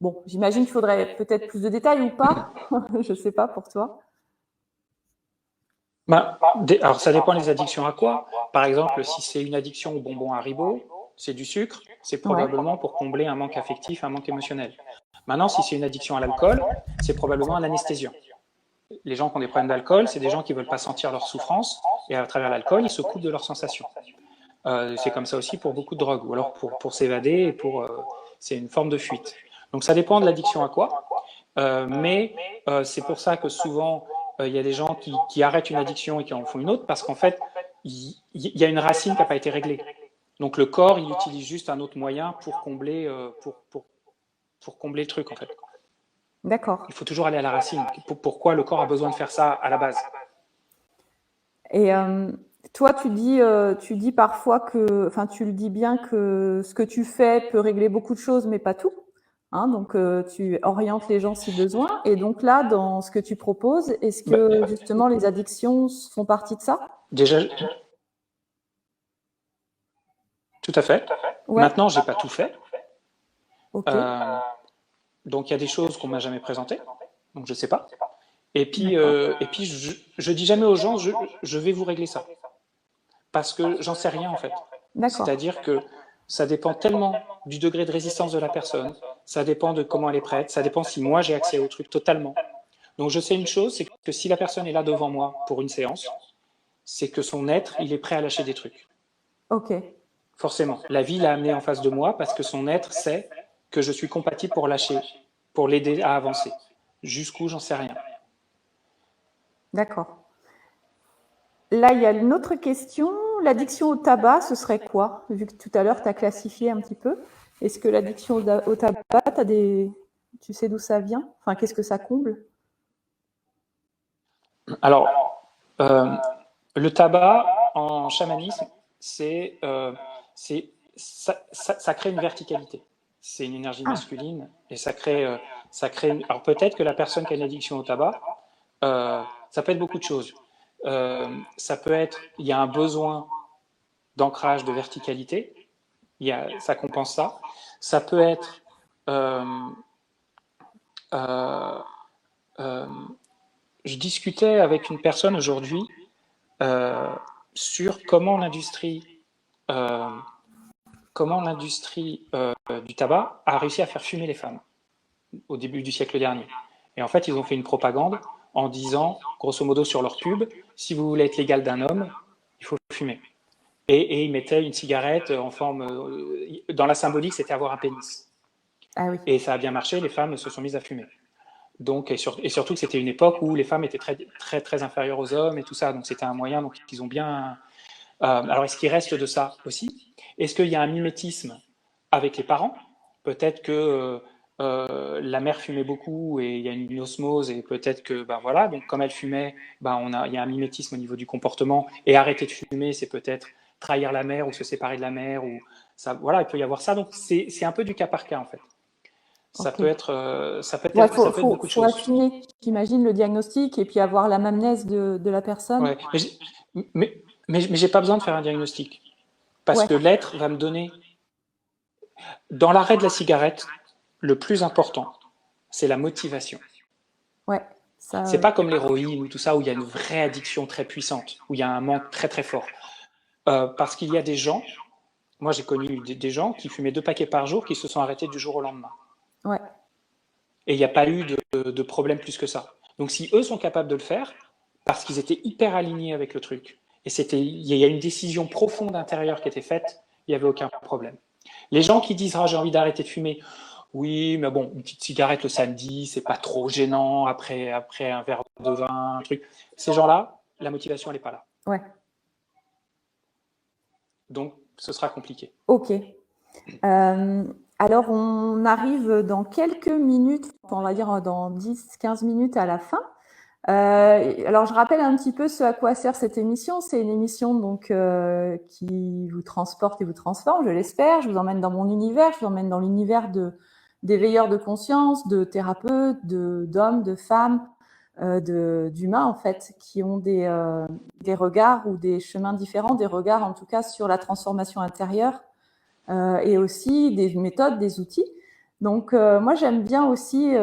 Bon, j'imagine qu'il faudrait peut-être plus de détails ou pas. Je sais pas pour toi. Alors, ça dépend des addictions à quoi. Par exemple, si c'est une addiction aux bonbons Haribo, c'est du sucre, c'est Ouais. probablement pour combler un manque affectif, un manque émotionnel. Maintenant, si c'est une addiction à l'alcool, c'est probablement un anesthésiant. Les gens qui ont des problèmes d'alcool, c'est des gens qui ne veulent pas sentir leur souffrance, et à travers l'alcool, ils se coupent de leurs sensations. C'est comme ça aussi pour beaucoup de drogues, ou alors pour s'évader, c'est une forme de fuite. Donc ça dépend de l'addiction à quoi, mais c'est pour ça que souvent, il y a des gens qui arrêtent une addiction et qui en font une autre, parce qu'en fait, il y a une racine qui n'a pas été réglée. Donc le corps, il utilise juste un autre moyen pour combler, pour combler le truc, en fait. D'accord. Il faut toujours aller à la racine. Pourquoi le corps a besoin de faire ça à la base? Et toi, tu dis parfois que, enfin, tu le dis bien que ce que tu fais peut régler beaucoup de choses, mais pas tout. Hein, donc, tu orientes les gens si besoin. Et donc là, dans ce que tu proposes, est-ce Bah, que justement les addictions font partie de ça? déjà, tout à fait. Ouais. Maintenant, j'ai pas tout fait. Ok. Donc il y a des choses qu'on m'a jamais présentées, donc je sais pas. Et puis, D'accord. je dis jamais aux gens, je vais vous régler ça, parce que j'en sais rien en fait. D'accord. C'est-à-dire que ça dépend tellement du degré de résistance de la personne, ça dépend de comment elle est prête, ça dépend si moi j'ai accès au truc totalement. Donc je sais une chose, c'est que si la personne est là devant moi pour une séance, c'est que son être, il est prêt à lâcher des trucs. Ok. Forcément, la vie l'a amené en face de moi parce que son être sait que je suis compatible pour lâcher, pour l'aider à avancer. Jusqu'où, j'en sais rien. D'accord. Là, il y a une autre question. L'addiction au tabac, ce serait quoi? Vu que tout à l'heure, tu as classifié un petit peu. Est-ce que l'addiction au tabac, tu sais d'où ça vient? Enfin, qu'est-ce que ça comble? Alors, le tabac en chamanisme, c'est, ça crée une verticalité. C'est une énergie Ah, masculine et alors peut-être que la personne qui a une addiction au tabac, ça peut être beaucoup de choses. Ça peut être, il y a un besoin d'ancrage, de verticalité, ça compense ça. Ça peut être euh, euh, euh, je discutais avec une personne aujourd'hui euh, sur euh, comment l'industrie du tabac a réussi à faire fumer les femmes au début du siècle dernier. Et en fait, ils ont fait une propagande en disant, grosso modo sur leur pub, si vous voulez être l'égal d'un homme, il faut fumer. Et ils mettaient une cigarette en forme... dans la symbolique, c'était avoir un pénis. ah oui. Et ça a bien marché, les femmes se sont mises à fumer. Donc, et surtout que c'était une époque où les femmes étaient très, très, très inférieures aux hommes et tout ça. Donc c'était un moyen, donc ils ont bien... alors est-ce qu'il reste de ça aussi? Est-ce qu'il y a un mimétisme avec les parents? Peut-être que la mère fumait beaucoup et il y a une osmose et peut-être que, ben voilà, donc comme elle fumait, il y a un mimétisme au niveau du comportement et arrêter de fumer, c'est peut-être trahir la mère ou se séparer de la mère ou ça, voilà, il peut y avoir ça. Donc c'est un peu du cas par cas en fait. Ça Ok. peut être, ça peut Ouais, être, ça peut être beaucoup de faut choses. affiner, j'imagine, le diagnostic et puis avoir l'anamnèse de la personne. Ouais, mais j'ai pas besoin de faire un diagnostic parce Ouais. que l'être va me donner. Dans l'arrêt de la cigarette, le plus important, c'est la motivation. Ouais. Ça, C'est pas comme l'héroïne ou tout ça où il y a une vraie addiction très puissante, où il y a un manque très très fort. Parce qu'il y a des gens, moi j'ai connu des gens qui fumaient 2 paquets par jour qui se sont arrêtés du jour au lendemain. ouais. Et il n'y a pas eu de problème plus que ça. Donc si eux sont capables de le faire, parce qu'ils étaient hyper alignés avec le truc, et il y a une décision profonde intérieure qui était faite, il n'y avait aucun problème. Les gens qui disent j'ai envie d'arrêter de fumer, oui, mais bon, une petite cigarette le samedi, c'est pas trop gênant après un verre de vin, un truc. Ces gens-là, la motivation, elle n'est pas là. Ouais. Donc, ce sera compliqué. Ok. Alors, on arrive dans quelques minutes, on va dire dans 10-15 minutes à la fin. Alors, je rappelle un petit peu ce à quoi sert cette émission. C'est une émission donc qui vous transporte et vous transforme, je l'espère. Je vous emmène dans mon univers, je vous emmène dans l'univers d'éveilleurs de conscience, de thérapeutes, d'hommes, de femmes, d'humains en fait, qui ont des regards ou des chemins différents, des regards en tout cas sur la transformation intérieure et aussi des méthodes, des outils. Donc moi j'aime bien aussi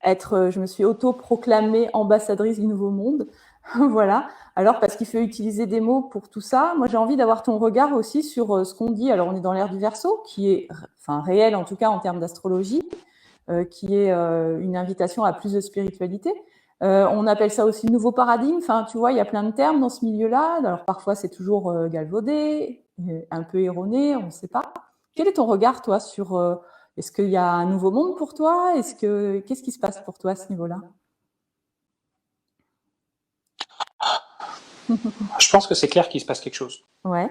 je me suis auto-proclamée ambassadrice du Nouveau Monde. Voilà. Alors, parce qu'il faut utiliser des mots pour tout ça. Moi, j'ai envie d'avoir ton regard aussi sur ce qu'on dit. Alors, on est dans l'ère du Verseau, qui est, enfin, réel en tout cas en termes d'astrologie, qui est une invitation à plus de spiritualité. On appelle ça aussi nouveau paradigme. Enfin, tu vois, il y a plein de termes dans ce milieu-là. Alors, parfois, c'est toujours galvaudé, un peu erroné, on ne sait pas. Quel est ton regard, toi, sur est-ce qu'il y a un nouveau monde pour toi? Qu'est-ce qui se passe pour toi à ce niveau-là? Je pense que c'est clair qu'il se passe quelque chose. Ouais.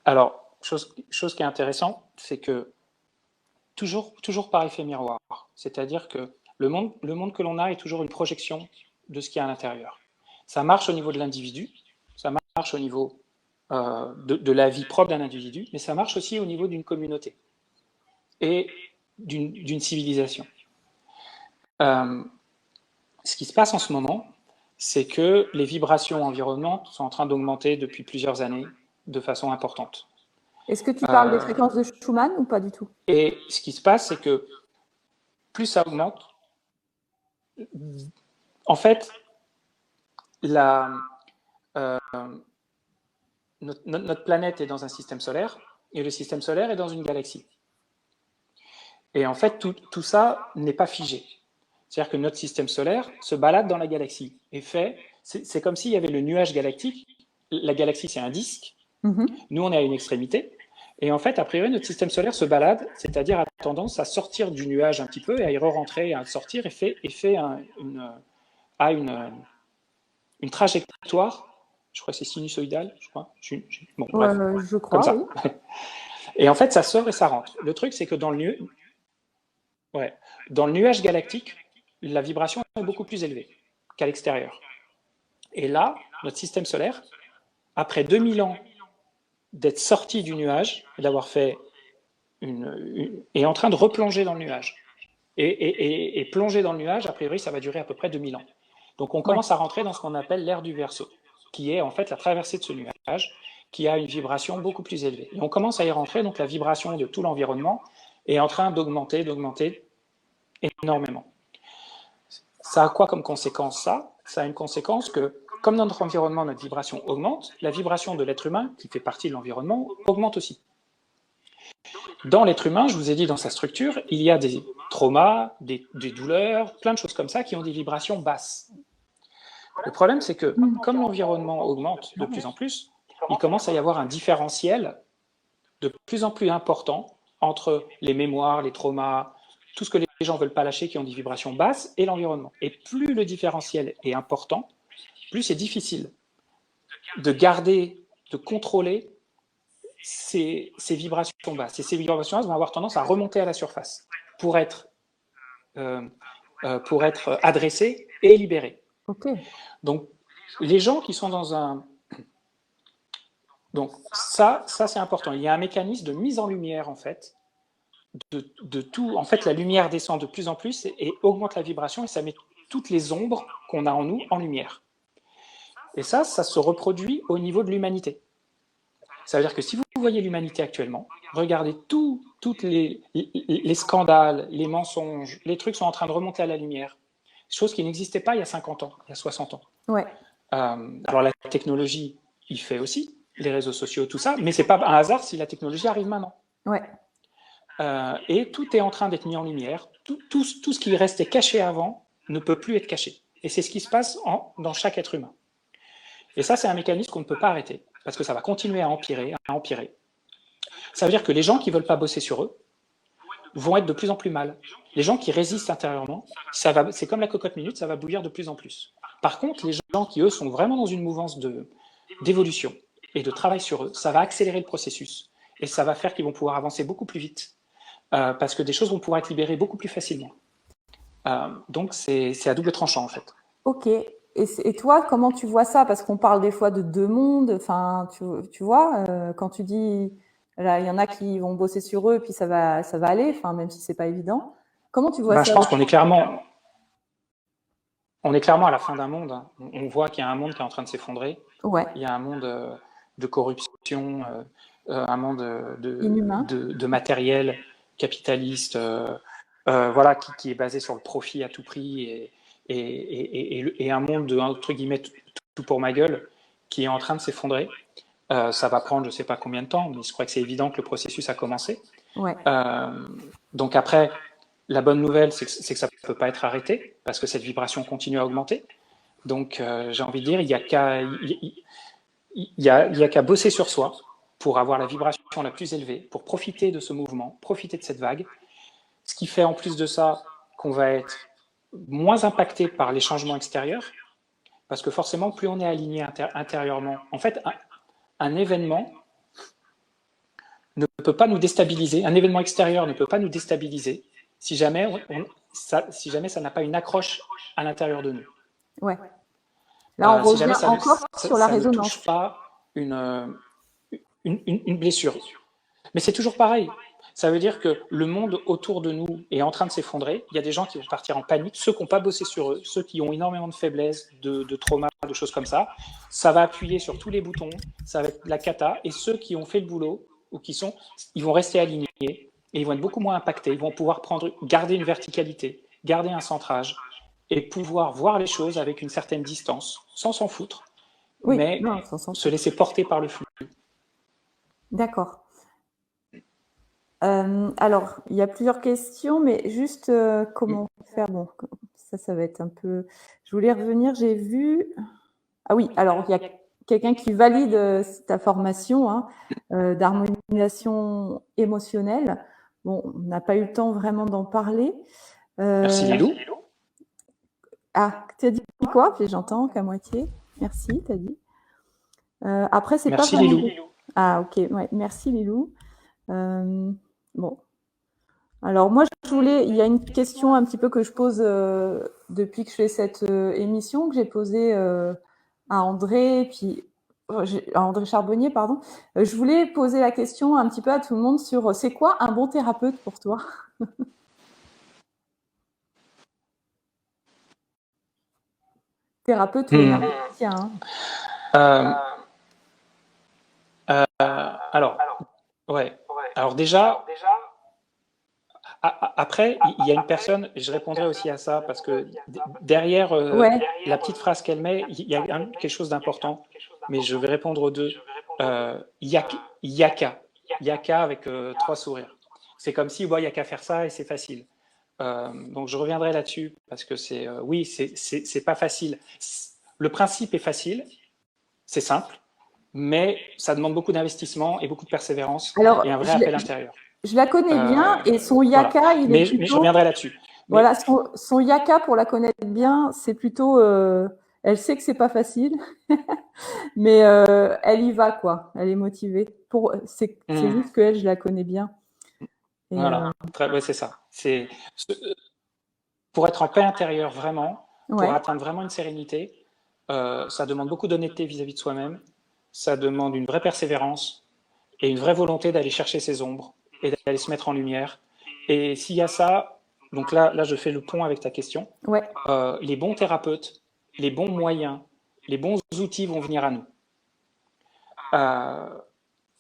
Alors, chose qui est intéressante, c'est que toujours par effet miroir. C'est-à-dire que le monde que l'on a est toujours une projection de ce qu'il y a à l'intérieur. Ça marche au niveau de l'individu, ça marche au niveau de la vie propre d'un individu, mais ça marche aussi au niveau d'une communauté et d'une civilisation. Ce qui se passe en ce moment, c'est que les vibrations environnantes sont en train d'augmenter depuis plusieurs années de façon importante. Est-ce que tu parles des fréquences de Schumann ou pas du tout? Et ce qui se passe, c'est que plus ça augmente, en fait, notre planète est dans un système solaire et le système solaire est dans une galaxie. Et en fait, tout ça n'est pas figé. C'est-à-dire que notre système solaire se balade dans la galaxie et c'est comme s'il y avait le nuage galactique. La galaxie, c'est un disque. Nous, on est à une extrémité. Et en fait, a priori, notre système solaire se balade, c'est-à-dire a tendance à sortir du nuage un petit peu et à y re-rentrer, à sortir et fait une trajectoire. Je crois que c'est sinusoïdal, je crois. Bon, bref, je crois, comme ça. Oui. Et en fait, ça sort et ça rentre. Le truc, c'est que dans le nuage galactique, la vibration est beaucoup plus élevée qu'à l'extérieur. Et là, notre système solaire, après 2000 ans d'être sorti du nuage, d'avoir fait est en train de replonger dans le nuage. Et plonger dans le nuage, a priori, ça va durer à peu près 2000 ans. Donc on commence à rentrer dans ce qu'on appelle l'ère du Verseau, qui est en fait la traversée de ce nuage, qui a une vibration beaucoup plus élevée. Et on commence à y rentrer, donc la vibration de tout l'environnement est en train d'augmenter énormément. Ça a quoi comme conséquence, ça? Ça a une conséquence que, comme dans notre environnement, notre vibration augmente, la vibration de l'être humain, qui fait partie de l'environnement, augmente aussi. Dans l'être humain, je vous ai dit, dans sa structure, il y a des traumas, des douleurs, plein de choses comme ça qui ont des vibrations basses. Le problème, c'est que, comme l'environnement augmente de plus en plus, il commence à y avoir un différentiel de plus en plus important entre les mémoires, les traumas, tout ce que les gens ne veulent pas lâcher qui ont des vibrations basses et l'environnement. Et plus le différentiel est important, plus c'est difficile de garder, de contrôler ces vibrations basses. Et ces vibrations basses vont avoir tendance à remonter à la surface pour être adressées et libérées. Okay. Donc, les gens qui sont dans un... Donc, ça c'est important. Il y a un mécanisme de mise en lumière, en fait, de tout. En fait, la lumière descend de plus en plus et augmente la vibration et ça met toutes les ombres qu'on a en nous en lumière. Et ça se reproduit au niveau de l'humanité. Ça veut dire que si vous voyez l'humanité actuellement, regardez tous les scandales, les mensonges, les trucs sont en train de remonter à la lumière. Chose qui n'existait pas il y a 50 ans, il y a 60 ans. Ouais. Alors la technologie, il fait aussi, les réseaux sociaux, tout ça, mais c'est pas un hasard si la technologie arrive maintenant. Ouais. Et tout est en train d'être mis en lumière. Tout ce qui restait caché avant ne peut plus être caché. Et c'est ce qui se passe dans chaque être humain. Et ça, c'est un mécanisme qu'on ne peut pas arrêter, parce que ça va continuer à empirer. Ça veut dire que les gens qui ne veulent pas bosser sur eux vont être de plus en plus mal. Les gens qui résistent intérieurement, c'est comme la cocotte minute, ça va bouillir de plus en plus. Par contre, les gens qui, eux, sont vraiment dans une mouvance d'évolution et de travail sur eux, ça va accélérer le processus. Et ça va faire qu'ils vont pouvoir avancer beaucoup plus vite. Parce que des choses vont pouvoir être libérées beaucoup plus facilement. Donc, c'est à double tranchant, en fait. Ok. Et toi, comment tu vois ça? Parce qu'on parle des fois de deux mondes. Enfin, tu vois, quand tu dis, là, il y en a qui vont bosser sur eux, puis ça va aller. Enfin, même si c'est pas évident. Comment tu vois Ben, ça? je pense on est clairement à la fin d'un monde, hein. On voit qu'il y a un monde qui est en train de s'effondrer. Ouais. Il y a un monde de corruption, un monde Inhumain. de matériel capitaliste, voilà, qui est basé sur le profit à tout prix et un monde de, entre guillemets, tout pour ma gueule qui est en train de s'effondrer. Ça va prendre je ne sais pas combien de temps, mais je crois que c'est évident que le processus a commencé. Ouais. Euh, donc après, la bonne nouvelle, c'est que ça ne peut pas être arrêté, parce que cette vibration continue à augmenter. Donc j'ai envie de dire, il n'y a qu'à bosser sur soi pour avoir la vibration la plus élevée, pour profiter de ce mouvement, profiter de cette vague. Ce qui fait en plus de ça qu'on va être moins impacté par les changements extérieurs, parce que forcément, plus on est aligné intérieurement, en fait, un événement ne peut pas nous déstabiliser, un événement extérieur ne peut pas nous déstabiliser si jamais, si jamais ça n'a pas une accroche à l'intérieur de nous. Ouais. Là, on Si revient jamais encore sur la ça ne touche résonance. pas une blessure. Mais c'est toujours pareil. Ça veut dire que le monde autour de nous est en train de s'effondrer. Il y a des gens qui vont partir en panique, ceux qui n'ont pas bossé sur eux, ceux qui ont énormément de faiblesses, de traumas, de choses comme ça. Ça va appuyer sur tous les boutons, ça va être la cata. Et ceux qui ont fait le boulot, ou qui sont, ils vont rester alignés et ils vont être beaucoup moins impactés. Ils vont pouvoir garder une verticalité, garder un centrage et pouvoir voir les choses avec une certaine distance, sans s'en foutre, Oui, mais non, ça s'en se fout. laisser porter par le flux. D'accord. Alors, il y a plusieurs questions, mais juste comment faire? Bon, ça va être un peu. Je voulais revenir, j'ai vu. Ah oui, alors il y a quelqu'un qui valide ta formation hein, d'harmonisation émotionnelle. Bon, on n'a pas eu le temps vraiment d'en parler. Merci Lilou. Ah, tu as dit quoi? Puis j'entends qu'à moitié. Merci, tu as dit. Après, c'est pas Merci vraiment. Lilou. Ah, ok, ouais, merci Lilou. Bon. Alors moi, je voulais, il y a une question un petit peu que je pose depuis que je fais cette émission, que j'ai posée à André, puis à André Charbonnier, pardon. Je voulais poser la question un petit peu à tout le monde sur c'est quoi un bon thérapeute pour toi? Thérapeute ou énergéticien. Euh, alors, ouais. Alors déjà, après, il y a une personne, je répondrai aussi à ça, parce que derrière Ouais. la petite phrase qu'elle met, il y a quelque chose d'important, mais je vais répondre aux deux. Yaka. Yaka avec trois sourires. C'est comme si, il n'y a qu'à faire ça et c'est facile. Donc je reviendrai là-dessus, parce que oui, c'est pas facile. Le principe est facile, c'est simple, mais ça demande beaucoup d'investissement et beaucoup de persévérance Alors, et un vrai appel intérieur. je la connais bien et son Voilà. yaka, il est Mais je plutôt. reviendrai là-dessus. Voilà, Mais son yaka, pour la connaître bien, c'est plutôt. Elle sait que c'est pas facile, mais elle y va, quoi. Elle est motivée. C'est juste qu'elle, je la connais bien. Et, voilà, ouais, c'est ça. Pour être en paix intérieure vraiment, pour ouais, atteindre vraiment une sérénité, ça demande beaucoup d'honnêteté vis-à-vis de soi-même, ça demande une vraie persévérance et une vraie volonté d'aller chercher ses ombres et d'aller se mettre en lumière. Et s'il y a ça, donc là je fais le pont avec ta question, ouais. les bons thérapeutes, les bons moyens, les bons outils vont venir à nous.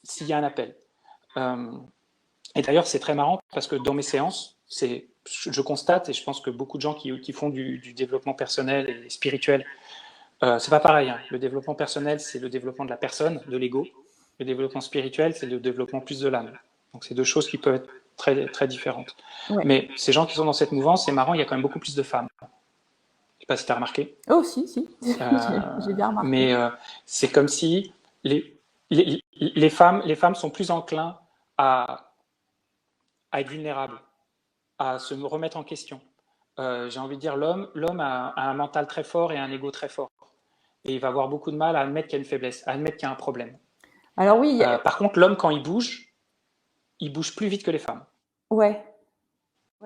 S'il y a un appel. Et d'ailleurs, c'est très marrant parce que dans mes séances, je constate, et je pense que beaucoup de gens qui font du développement personnel et spirituel, c'est pas pareil. Hein. Le développement personnel, c'est le développement de la personne, de l'ego. Le développement spirituel, c'est le développement plus de l'âme. Donc, c'est deux choses qui peuvent être très, très différentes. Ouais. Mais ces gens qui sont dans cette mouvance, c'est marrant, il y a quand même beaucoup plus de femmes. Je sais pas si tu as remarqué. Oh, si. J'ai bien remarqué. Mais c'est comme si les femmes sont plus enclins à être vulnérables, à se remettre en question. J'ai envie de dire, l'homme a un mental très fort et un ego très fort. Et il va avoir beaucoup de mal à admettre qu'il y a une faiblesse, à admettre qu'il y a un problème. Alors oui, Par contre, l'homme, quand il bouge plus vite que les femmes. ouais.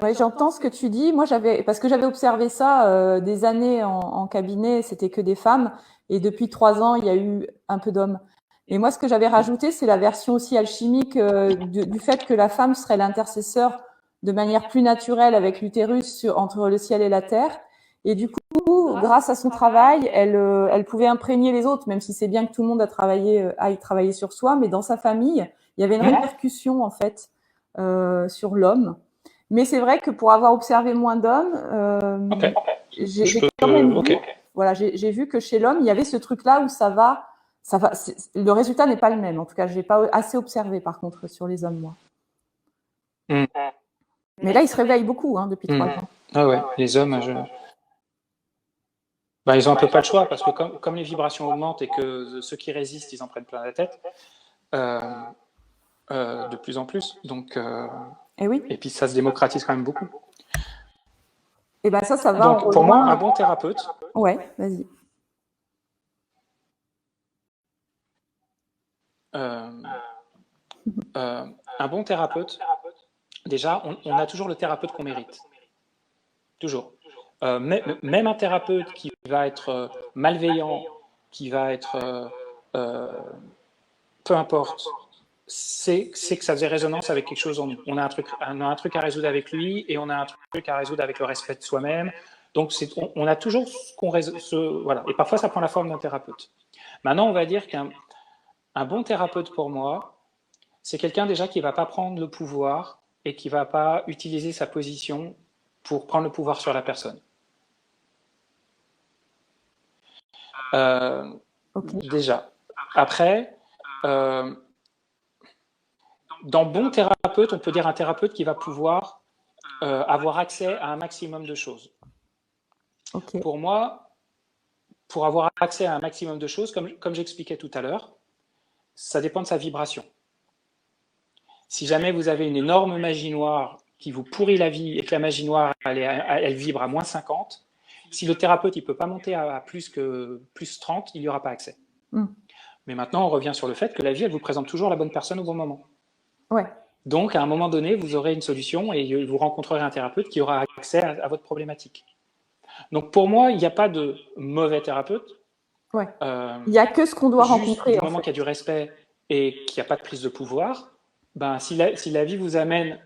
Ouais, j'entends ce que tu dis. Moi, parce que j'avais observé ça des années en cabinet, c'était que des femmes, et depuis 3 ans, il y a eu un peu d'hommes. Et moi, ce que j'avais rajouté, c'est la version aussi alchimique du fait que la femme serait l'intercesseur de manière plus naturelle avec l'utérus entre le ciel et la terre. Et du coup, grâce à son travail, elle pouvait imprégner les autres, même si c'est bien que tout le monde aille travailler sur soi, mais dans sa famille, il y avait une répercussion en fait sur l'homme. Mais c'est vrai que pour avoir observé moins d'hommes, j'ai quand même vu, voilà, j'ai vu que chez l'homme, il y avait ce truc-là où ça va, le résultat n'est pas le même. En tout cas, je n'ai pas assez observé par contre sur les hommes, moi. Mais là, ils se réveillent beaucoup depuis 3 ans. Ah ouais, les hommes, ben, ils ont un peu pas le choix parce que comme les vibrations augmentent et que ceux qui résistent, ils en prennent plein la tête de plus en plus. Donc, et puis ça se démocratise quand même beaucoup. Et ben ça va. Donc pour moi, un bon thérapeute. Ouais, vas-y. Un bon thérapeute, déjà, on a toujours le thérapeute qu'on mérite. Toujours. Même un thérapeute qui va être malveillant, qui va être peu importe, c'est que ça faisait résonance avec quelque chose en nous. On a un truc à résoudre avec lui et on a un truc à résoudre avec le respect de soi-même. Donc on a toujours ce qu'on résout. Voilà. Et parfois ça prend la forme d'un thérapeute. Maintenant, on va dire qu'un bon thérapeute pour moi, c'est quelqu'un déjà qui ne va pas prendre le pouvoir et qui ne va pas utiliser sa position pour prendre le pouvoir sur la personne. Déjà. Après, dans bon thérapeute, on peut dire un thérapeute qui va pouvoir avoir accès à un maximum de choses. Pour moi, pour avoir accès à un maximum de choses, comme j'expliquais tout à l'heure, ça dépend de sa vibration. Si jamais vous avez une énorme magie noire qui vous pourrit la vie et que la magie noire, elle vibre à moins 50, si le thérapeute ne peut pas monter à plus 30, il n'y aura pas accès. Mais maintenant, on revient sur le fait que la vie, elle vous présente toujours la bonne personne au bon moment. Ouais. Donc, à un moment donné, vous aurez une solution et vous rencontrerez un thérapeute qui aura accès à votre problématique. Donc, pour moi, il n'y a pas de mauvais thérapeute. Ouais. Il n'y a que ce qu'on doit rencontrer. Du moment qu'il y a du respect et qu'il n'y a pas de prise de pouvoir, ben, si la vie vous amène...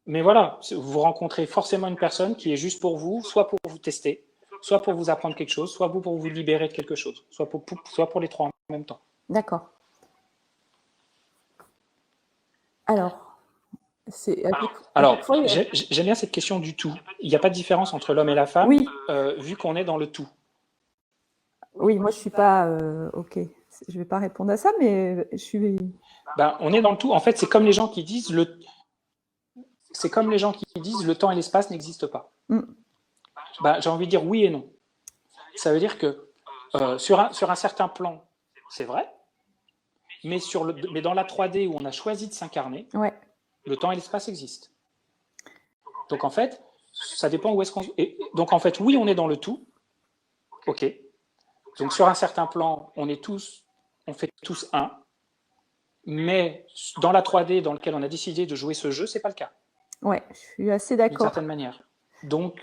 Mais voilà, vous rencontrez forcément une personne qui est juste pour vous, soit pour vous tester, soit pour vous apprendre quelque chose, soit pour vous libérer de quelque chose, soit pour les trois en même temps. D'accord. Alors, j'aime bien cette question du tout. Il n'y a pas de différence entre l'homme et la femme, vu qu'on est dans le tout. Oui, moi je suis pas ok. Je vais pas répondre à ça, mais je suis. Ben, on est dans le tout. En fait, c'est comme les gens qui disent le temps et l'espace n'existent pas. Ben, j'ai envie de dire oui et non. Ça veut dire que sur un certain plan, c'est vrai, mais dans la 3D où on a choisi de s'incarner, le temps et l'espace existent. Donc en fait, ça dépend où est-ce qu'on... Donc en fait, oui, on est dans le tout. Ok. Donc sur un certain plan, on fait tous un. Mais dans la 3D dans laquelle on a décidé de jouer ce jeu, c'est pas le cas. Ouais, je suis assez d'accord. D'une certaine manière. Donc,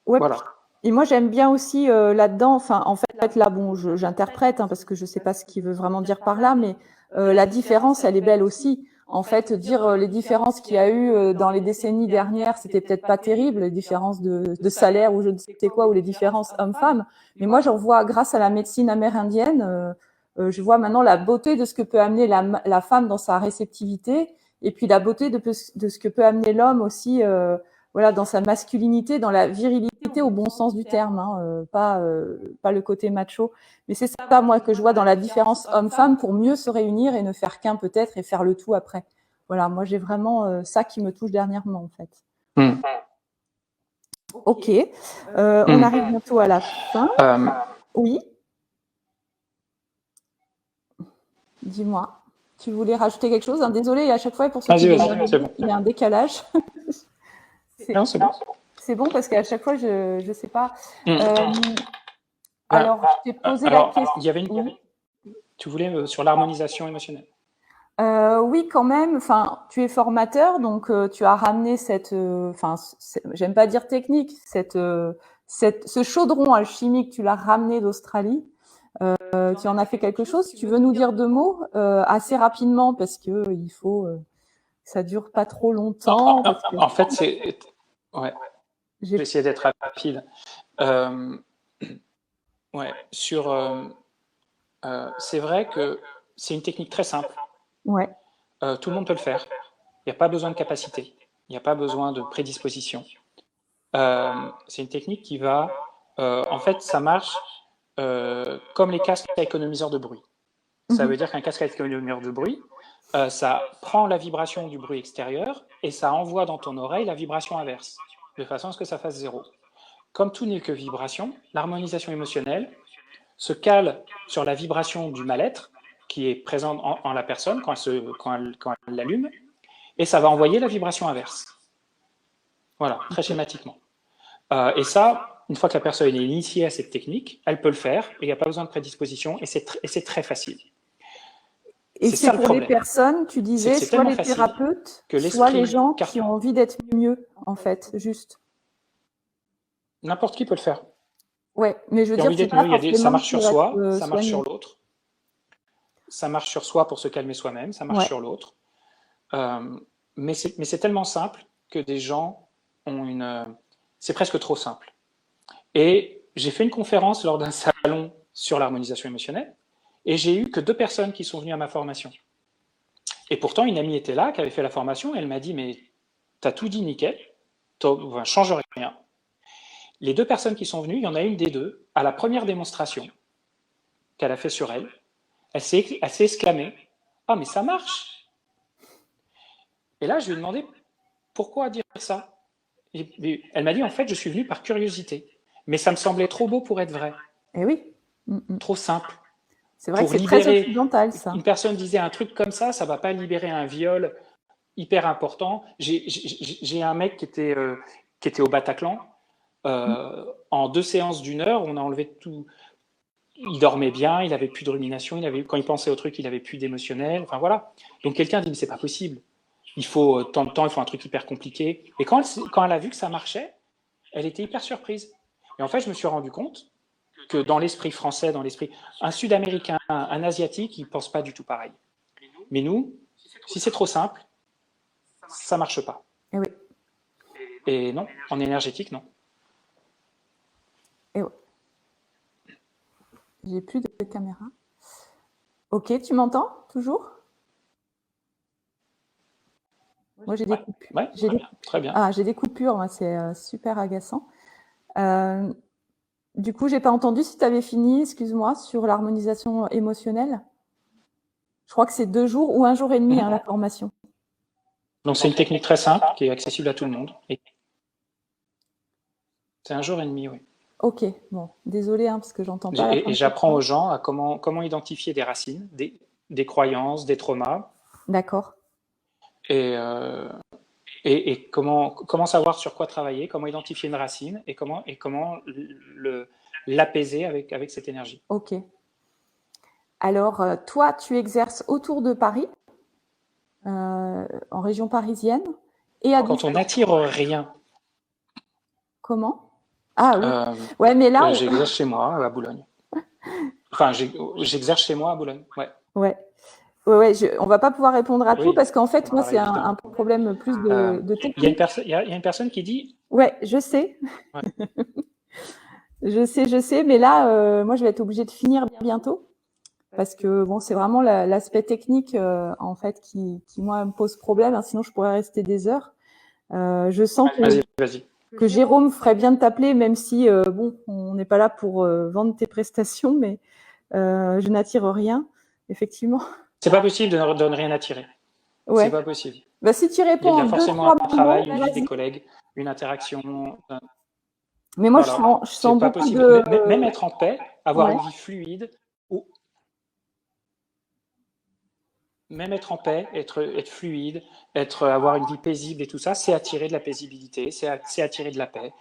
voilà. Et moi, j'aime bien aussi là-dedans, enfin, en fait, là, bon, j'interprète, parce que je sais pas ce qu'il veut vraiment dire par là, mais la différence, elle est belle aussi. En fait, dire les différences qu'il y a eu dans les décennies dernières, c'était peut-être pas terrible, les différences de salaire ou je ne sais quoi, ou les différences hommes-femmes. Mais moi, j'en vois, grâce à la médecine amérindienne, je vois maintenant la beauté de ce que peut amener la femme dans sa réceptivité, et puis la beauté de ce que peut amener l'homme aussi, voilà, dans sa masculinité, dans la virilité au bon sens du terme, pas le côté macho. Mais c'est ça, moi, que je vois dans la différence homme-femme pour mieux se réunir et ne faire qu'un peut-être et faire le tout après. Voilà, moi, j'ai vraiment ça qui me touche dernièrement, en fait. Ok, on arrive bientôt à la fin. Oui. Dis-moi, tu voulais rajouter quelque chose? Désolée, à chaque fois, pour ceux qui bon. il y a un décalage. Non, c'est bon. C'est bon parce qu'à chaque fois, je ne sais pas. Alors, je t'ai posé la question. Tu voulais sur l'harmonisation émotionnelle. Oui, quand même. Enfin, tu es formateur, donc tu as ramené cette, enfin, j'aime pas dire technique, ce chaudron alchimique, tu l'as ramené d'Australie. Tu en as fait quelque chose. Tu veux nous dire deux mots assez rapidement parce que il faut, ça dure pas trop longtemps. En fait, c'est ouais. Je vais J'ai essayer d'être rapide. Ouais, c'est vrai que c'est une technique très simple. ouais. Tout le monde peut le faire. Il n'y a pas besoin de capacité. Il n'y a pas besoin de prédisposition. C'est une technique qui va... en fait, ça marche comme les casques à économiseur de bruit. Ça veut dire qu'un casque à économiseur de bruit, ça prend la vibration du bruit extérieur et ça envoie dans ton oreille la vibration inverse, de façon à ce que ça fasse zéro. Comme tout n'est que vibration, l'harmonisation émotionnelle se cale sur la vibration du mal-être qui est présente en la personne quand elle l'allume, et ça va envoyer la vibration inverse. Voilà, très schématiquement. Et ça, une fois que la personne est initiée à cette technique, elle peut le faire, et il n'y a pas besoin de prédisposition, et c'est très facile. Et c'est pour les personnes, tu disais, soit les thérapeutes, soit les gens qui ont envie d'être mieux, en fait, juste. N'importe qui peut le faire. Ouais, mais je veux dire, c'est pas forcément ça marche sur soi, ça marche sur l'autre. Ça marche sur soi pour se calmer soi-même, ça marche sur l'autre. Mais c'est tellement simple que des gens ont c'est presque trop simple. Et j'ai fait une conférence lors d'un salon sur l'harmonisation émotionnelle, et j'ai eu que 2 personnes qui sont venues à ma formation. Et pourtant, une amie était là, qui avait fait la formation, et elle m'a dit, mais t'as tout dit nickel, change rien. Les 2 personnes qui sont venues, il y en a une des deux, à la première démonstration qu'elle a fait sur elle, elle s'est exclamée, ah mais ça marche. Et là, je lui ai demandé, pourquoi dire ça? Et elle m'a dit, en fait, je suis venue par curiosité, mais ça me semblait trop beau pour être vrai. Eh oui. Trop simple. C'est vrai que c'est très occidental, ça. Une personne disait un truc comme ça va pas libérer un viol hyper important. J'ai un mec qui était au Bataclan. En 2 séances d'1 heure, on a enlevé tout. Il dormait bien, il avait plus de rumination, quand il pensait au truc, il avait plus d'émotionnel. Enfin voilà. Donc quelqu'un dit, mais c'est pas possible. Il faut tant de temps, il faut un truc hyper compliqué. Et quand elle a vu que ça marchait, elle était hyper surprise. Et en fait, je me suis rendu compte que dans l'esprit français, un Sud-Américain, un Asiatique, ils ne pensent pas du tout pareil. Mais nous, si c'est trop simple, ça ne marche pas. Et oui. Et non, en énergétique, non. Et oui. J'ai plus de caméra. Ok, tu m'entends toujours? Moi, j'ai des coupures. Ouais, très bien. Ah, j'ai des coupures, c'est super agaçant. Du coup, j'ai pas entendu si tu avais fini, excuse-moi, sur l'harmonisation émotionnelle. Je crois que c'est 2 jours ou 1 jour et demi, la formation. Donc, c'est une technique très simple qui est accessible à tout le monde. C'est 1 jour et demi, oui. Ok, bon, désolé parce que j'entends pas. Et j'apprends aux gens à comment identifier des racines, des croyances, des traumas. D'accord. Et comment savoir sur quoi travailler, comment identifier une racine et comment l'apaiser avec cette énergie. Ok. Alors, toi, tu exerces autour de Paris, en région parisienne. Et quand on n'attire rien. Comment? Ah oui. Ouais, mais là. J'exerce chez moi, à Boulogne. Enfin, j'exerce chez moi à Boulogne, ouais. Ouais, on va pas pouvoir répondre à tout parce qu'en fait, moi, c'est un problème plus de technique. Il y a une personne qui dit. Ouais, je sais. Ouais. je sais, mais là, moi, je vais être obligée de finir bientôt parce que bon, c'est vraiment l'aspect technique en fait qui moi me pose problème. Sinon, je pourrais rester des heures. Je sens que Jérôme ferait bien de t'appeler, même si bon, on n'est pas là pour vendre tes prestations, mais je n'attire rien, effectivement. C'est pas possible de ne rien attirer. Ouais. C'est pas possible. Bah, si tu réponds il y a forcément un travail, une vie des collègues, une interaction. Mais moi, voilà. je sens pas beaucoup possible. de... Même être en paix, avoir une vie fluide, même être en paix, être fluide, avoir une vie paisible et tout ça, c'est attirer de la paisibilité, c'est attirer de la paix.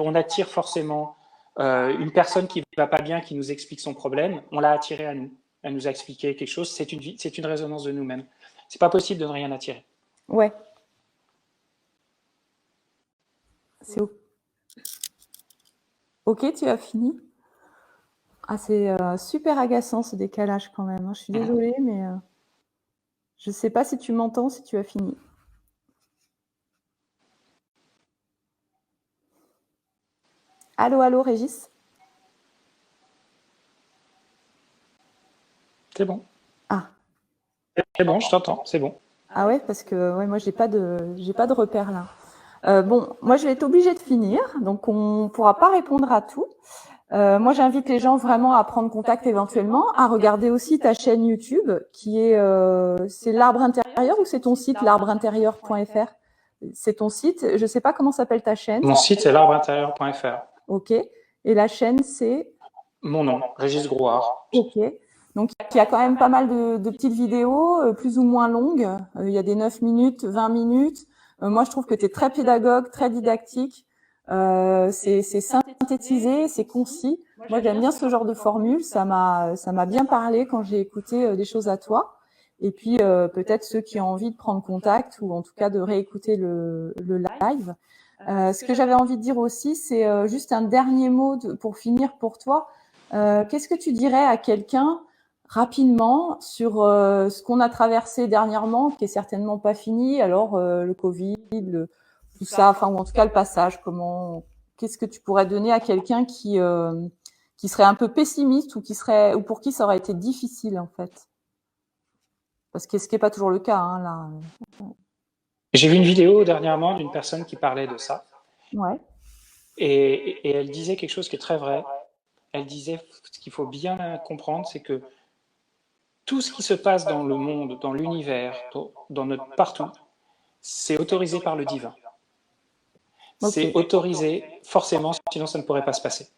On attire forcément une personne qui va pas bien, qui nous explique son problème, on l'a attiré à nous. Elle nous a expliqué quelque chose, c'est une résonance de nous-mêmes. c'est pas possible de ne rien attirer. Ouais. C'est ok, tu as fini? Ah, c'est super agaçant ce décalage quand même, hein. Je suis désolée, mais je sais pas si tu m'entends, si tu as fini. Allô, allô, Régis? C'est bon. Ah. C'est bon, je t'entends, c'est bon. Ah ouais, parce que ouais, moi j'ai pas de repère là. Bon, moi je vais être obligée de finir, donc on pourra pas répondre à tout. Moi j'invite les gens vraiment à prendre contact éventuellement, à regarder aussi ta chaîne YouTube qui est c'est l'arbre intérieur ou c'est ton site l'arbreintérieur.fr? C'est ton site, je sais pas comment s'appelle ta chaîne. Mon site c'est l'arbreintérieur.fr. Ok. Et la chaîne c'est? Mon nom, Régis Grouard. Ok. Donc, il y a quand même pas mal de petites vidéos, plus ou moins longues. Il y a des 9 minutes, 20 minutes. Moi, je trouve que tu es très pédagogue, très didactique. C'est synthétisé, c'est concis. Moi, j'aime bien ce genre de formule. Ça m'a bien parlé quand j'ai écouté des choses à toi. Et puis, peut-être ceux qui ont envie de prendre contact ou en tout cas de réécouter le live. Ce que j'avais envie de dire aussi, c'est juste un dernier mot pour finir pour toi. Qu'est-ce que tu dirais à quelqu'un rapidement sur ce qu'on a traversé dernièrement, qui est certainement pas fini, alors le Covid, tout ça, enfin ou en tout cas le passage, qu'est-ce que tu pourrais donner à quelqu'un qui serait un peu pessimiste ou pour qui ça aurait été difficile en fait, parce que ce qui est pas toujours le cas hein, là. J'ai vu une vidéo dernièrement d'une personne qui parlait de ça. Ouais. Et elle disait quelque chose qui est très vrai. Elle disait ce qu'il faut bien comprendre, c'est que tout ce qui se passe dans le monde, dans l'univers, dans notre partout, c'est autorisé par le divin. C'est autorisé forcément, sinon ça ne pourrait pas se passer.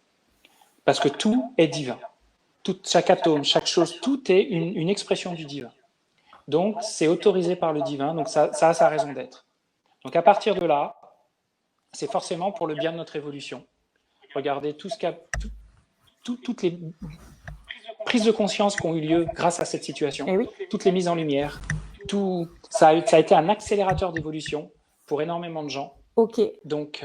Parce que tout est divin. Chaque atome, chaque chose, tout est une expression du divin. Donc c'est autorisé par le divin, donc ça a sa raison d'être. Donc à partir de là, c'est forcément pour le bien de notre évolution. Regardez toutes les prises de conscience qui ont eu lieu grâce à cette situation, oui. toutes les mises en lumière, ça a été un accélérateur d'évolution pour énormément de gens. Ok. Donc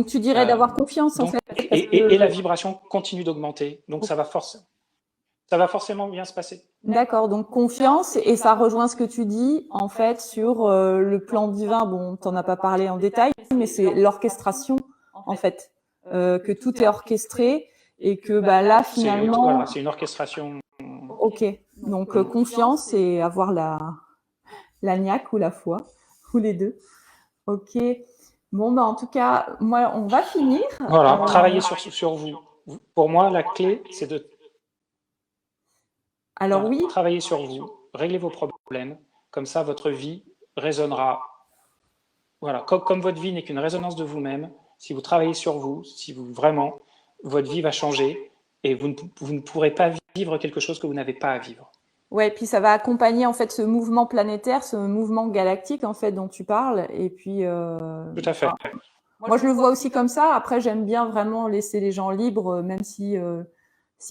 tu dirais d'avoir confiance en fait. Et la vibration continue d'augmenter, donc ça va forcément bien se passer. D'accord, donc confiance, et ça rejoint ce que tu dis en fait sur le plan divin. Bon, t'en as pas parlé en détail, mais c'est l'orchestration en fait, que tout est orchestré et que bah là finalement. Voilà, c'est une orchestration. Ok, donc confiance et avoir la niaque ou la foi ou les deux. Ok. Bon bah en tout cas, moi on va finir. Voilà, travailler sur vous. Pour moi, la clé, c'est de travailler sur vous, régler vos problèmes, comme ça votre vie résonnera. Voilà, comme votre vie n'est qu'une résonance de vous-même, si vous travaillez sur vous, vraiment, votre vie va changer et vous ne pourrez pas vivre quelque chose que vous n'avez pas à vivre. Ouais, puis ça va accompagner en fait ce mouvement planétaire, ce mouvement galactique en fait dont tu parles. Et puis, tout à fait. Moi, je le vois aussi comme ça. Après, j'aime bien vraiment laisser les gens libres, même si,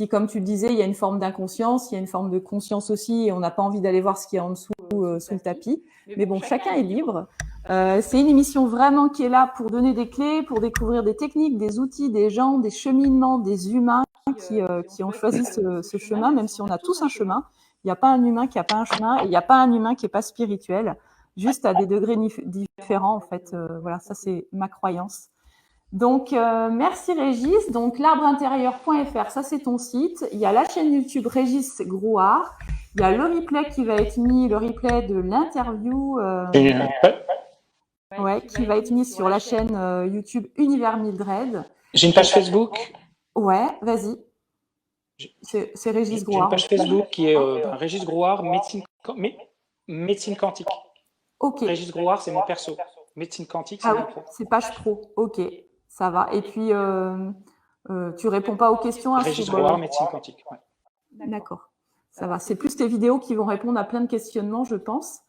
comme tu le disais, il y a une forme d'inconscience, il y a une forme de conscience aussi, et on n'a pas envie d'aller voir ce qu'il y a en dessous, sous le tapis. Mais bon, chacun est libre. C'est une émission vraiment qui est là pour donner des clés, pour découvrir des techniques, des outils, des gens, des cheminements, des humains qui ont choisi ce chemin, même si on a tous un chemin. Il n'y a pas un humain qui n'a pas un chemin, et il n'y a pas un humain qui n'est pas spirituel, juste à des degrés différents en fait. Voilà, ça c'est ma croyance. Donc merci Régis. Donc l'arbreintérieur.fr, ça c'est ton site. Il y a la chaîne YouTube Régis Grouard. Il y a le replay qui va être mis, le replay de l'interview qui va être mis sur la chaîne YouTube Univers Mildred. J'ai une page Facebook. Ouais, vas-y. C'est Régis Grouard. J'ai une page Facebook qui est Régis Grouard, médecine quantique. Ok. Régis Grouard, c'est mon perso. Médecine quantique, c'est mon pro. C'est page pro. Ok, ça va. Et puis, tu réponds pas aux questions. Régis Grouard, médecine quantique. Ouais. D'accord, ça va. C'est plus tes vidéos qui vont répondre à plein de questionnements, je pense.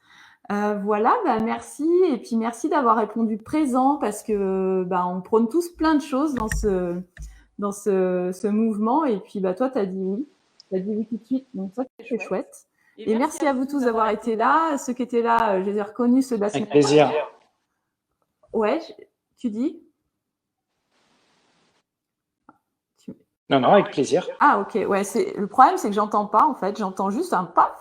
Voilà, bah merci. Et puis merci d'avoir répondu présent parce que on prône tous plein de choses dans ce mouvement. Et puis toi, tu as dit oui. Tu as dit oui tout de suite. Donc ça, c'est chouette. Et merci à vous tous d'avoir été là. Ceux qui étaient là, je les ai reconnus, ceux de la semaine. Avec plaisir. Ouais, tu dis? Non, avec plaisir. Ah, ok. Ouais, le problème, c'est que j'entends pas, en fait. J'entends juste un paf.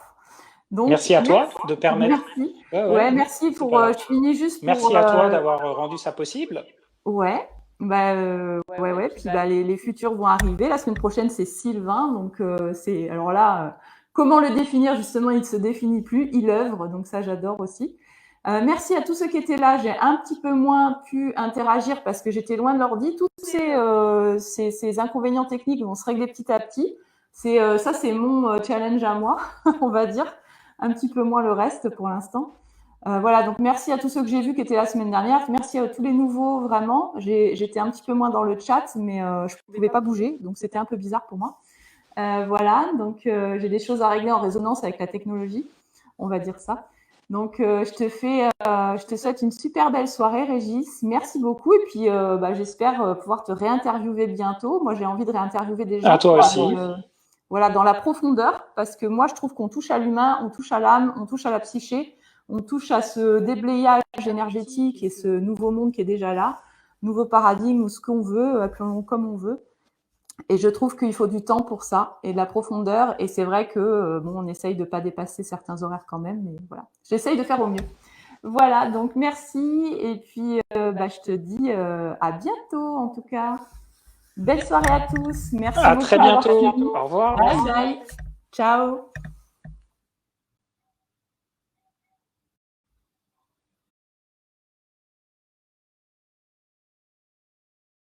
Donc, merci à toi de permettre. Merci. Ouais, merci pour. Je finis juste pour. Merci à toi d'avoir rendu ça possible. Ouais. Ouais. Puis les futurs vont arriver. La semaine prochaine, c'est Sylvain. Donc, alors là, comment le définir? Justement, il ne se définit plus. Il œuvre. Donc, ça, j'adore aussi. Merci à tous ceux qui étaient là. J'ai un petit peu moins pu interagir parce que j'étais loin de l'ordi. Tous ces inconvénients techniques vont se régler petit à petit. Ça, c'est mon challenge à moi, on va dire. Un petit peu moins le reste pour l'instant. Voilà, donc merci à tous ceux que j'ai vus qui étaient la semaine dernière. Merci à tous les nouveaux, vraiment. J'étais un petit peu moins dans le chat, mais je ne pouvais pas bouger, donc c'était un peu bizarre pour moi. Voilà, donc j'ai des choses à régler en résonance avec la technologie, on va dire ça. Donc, je te souhaite une super belle soirée, Régis. Merci beaucoup. Et puis, j'espère pouvoir te réinterviewer bientôt. Moi, j'ai envie de réinterviewer des gens. À toi aussi. Voilà, dans la profondeur, parce que moi, je trouve qu'on touche à l'humain, on touche à l'âme, on touche à la psyché, on touche à ce déblayage énergétique et ce nouveau monde qui est déjà là, nouveau paradigme ou ce qu'on veut, appelons-le comme on veut. Et je trouve qu'il faut du temps pour ça et de la profondeur. Et c'est vrai que, on essaye de pas dépasser certains horaires quand même, mais voilà. J'essaye de faire au mieux. Voilà, donc merci. Et puis, je te dis à bientôt, en tout cas. Belle soirée à tous. Merci beaucoup. À très bientôt. Au revoir. Bye bye. Ciao.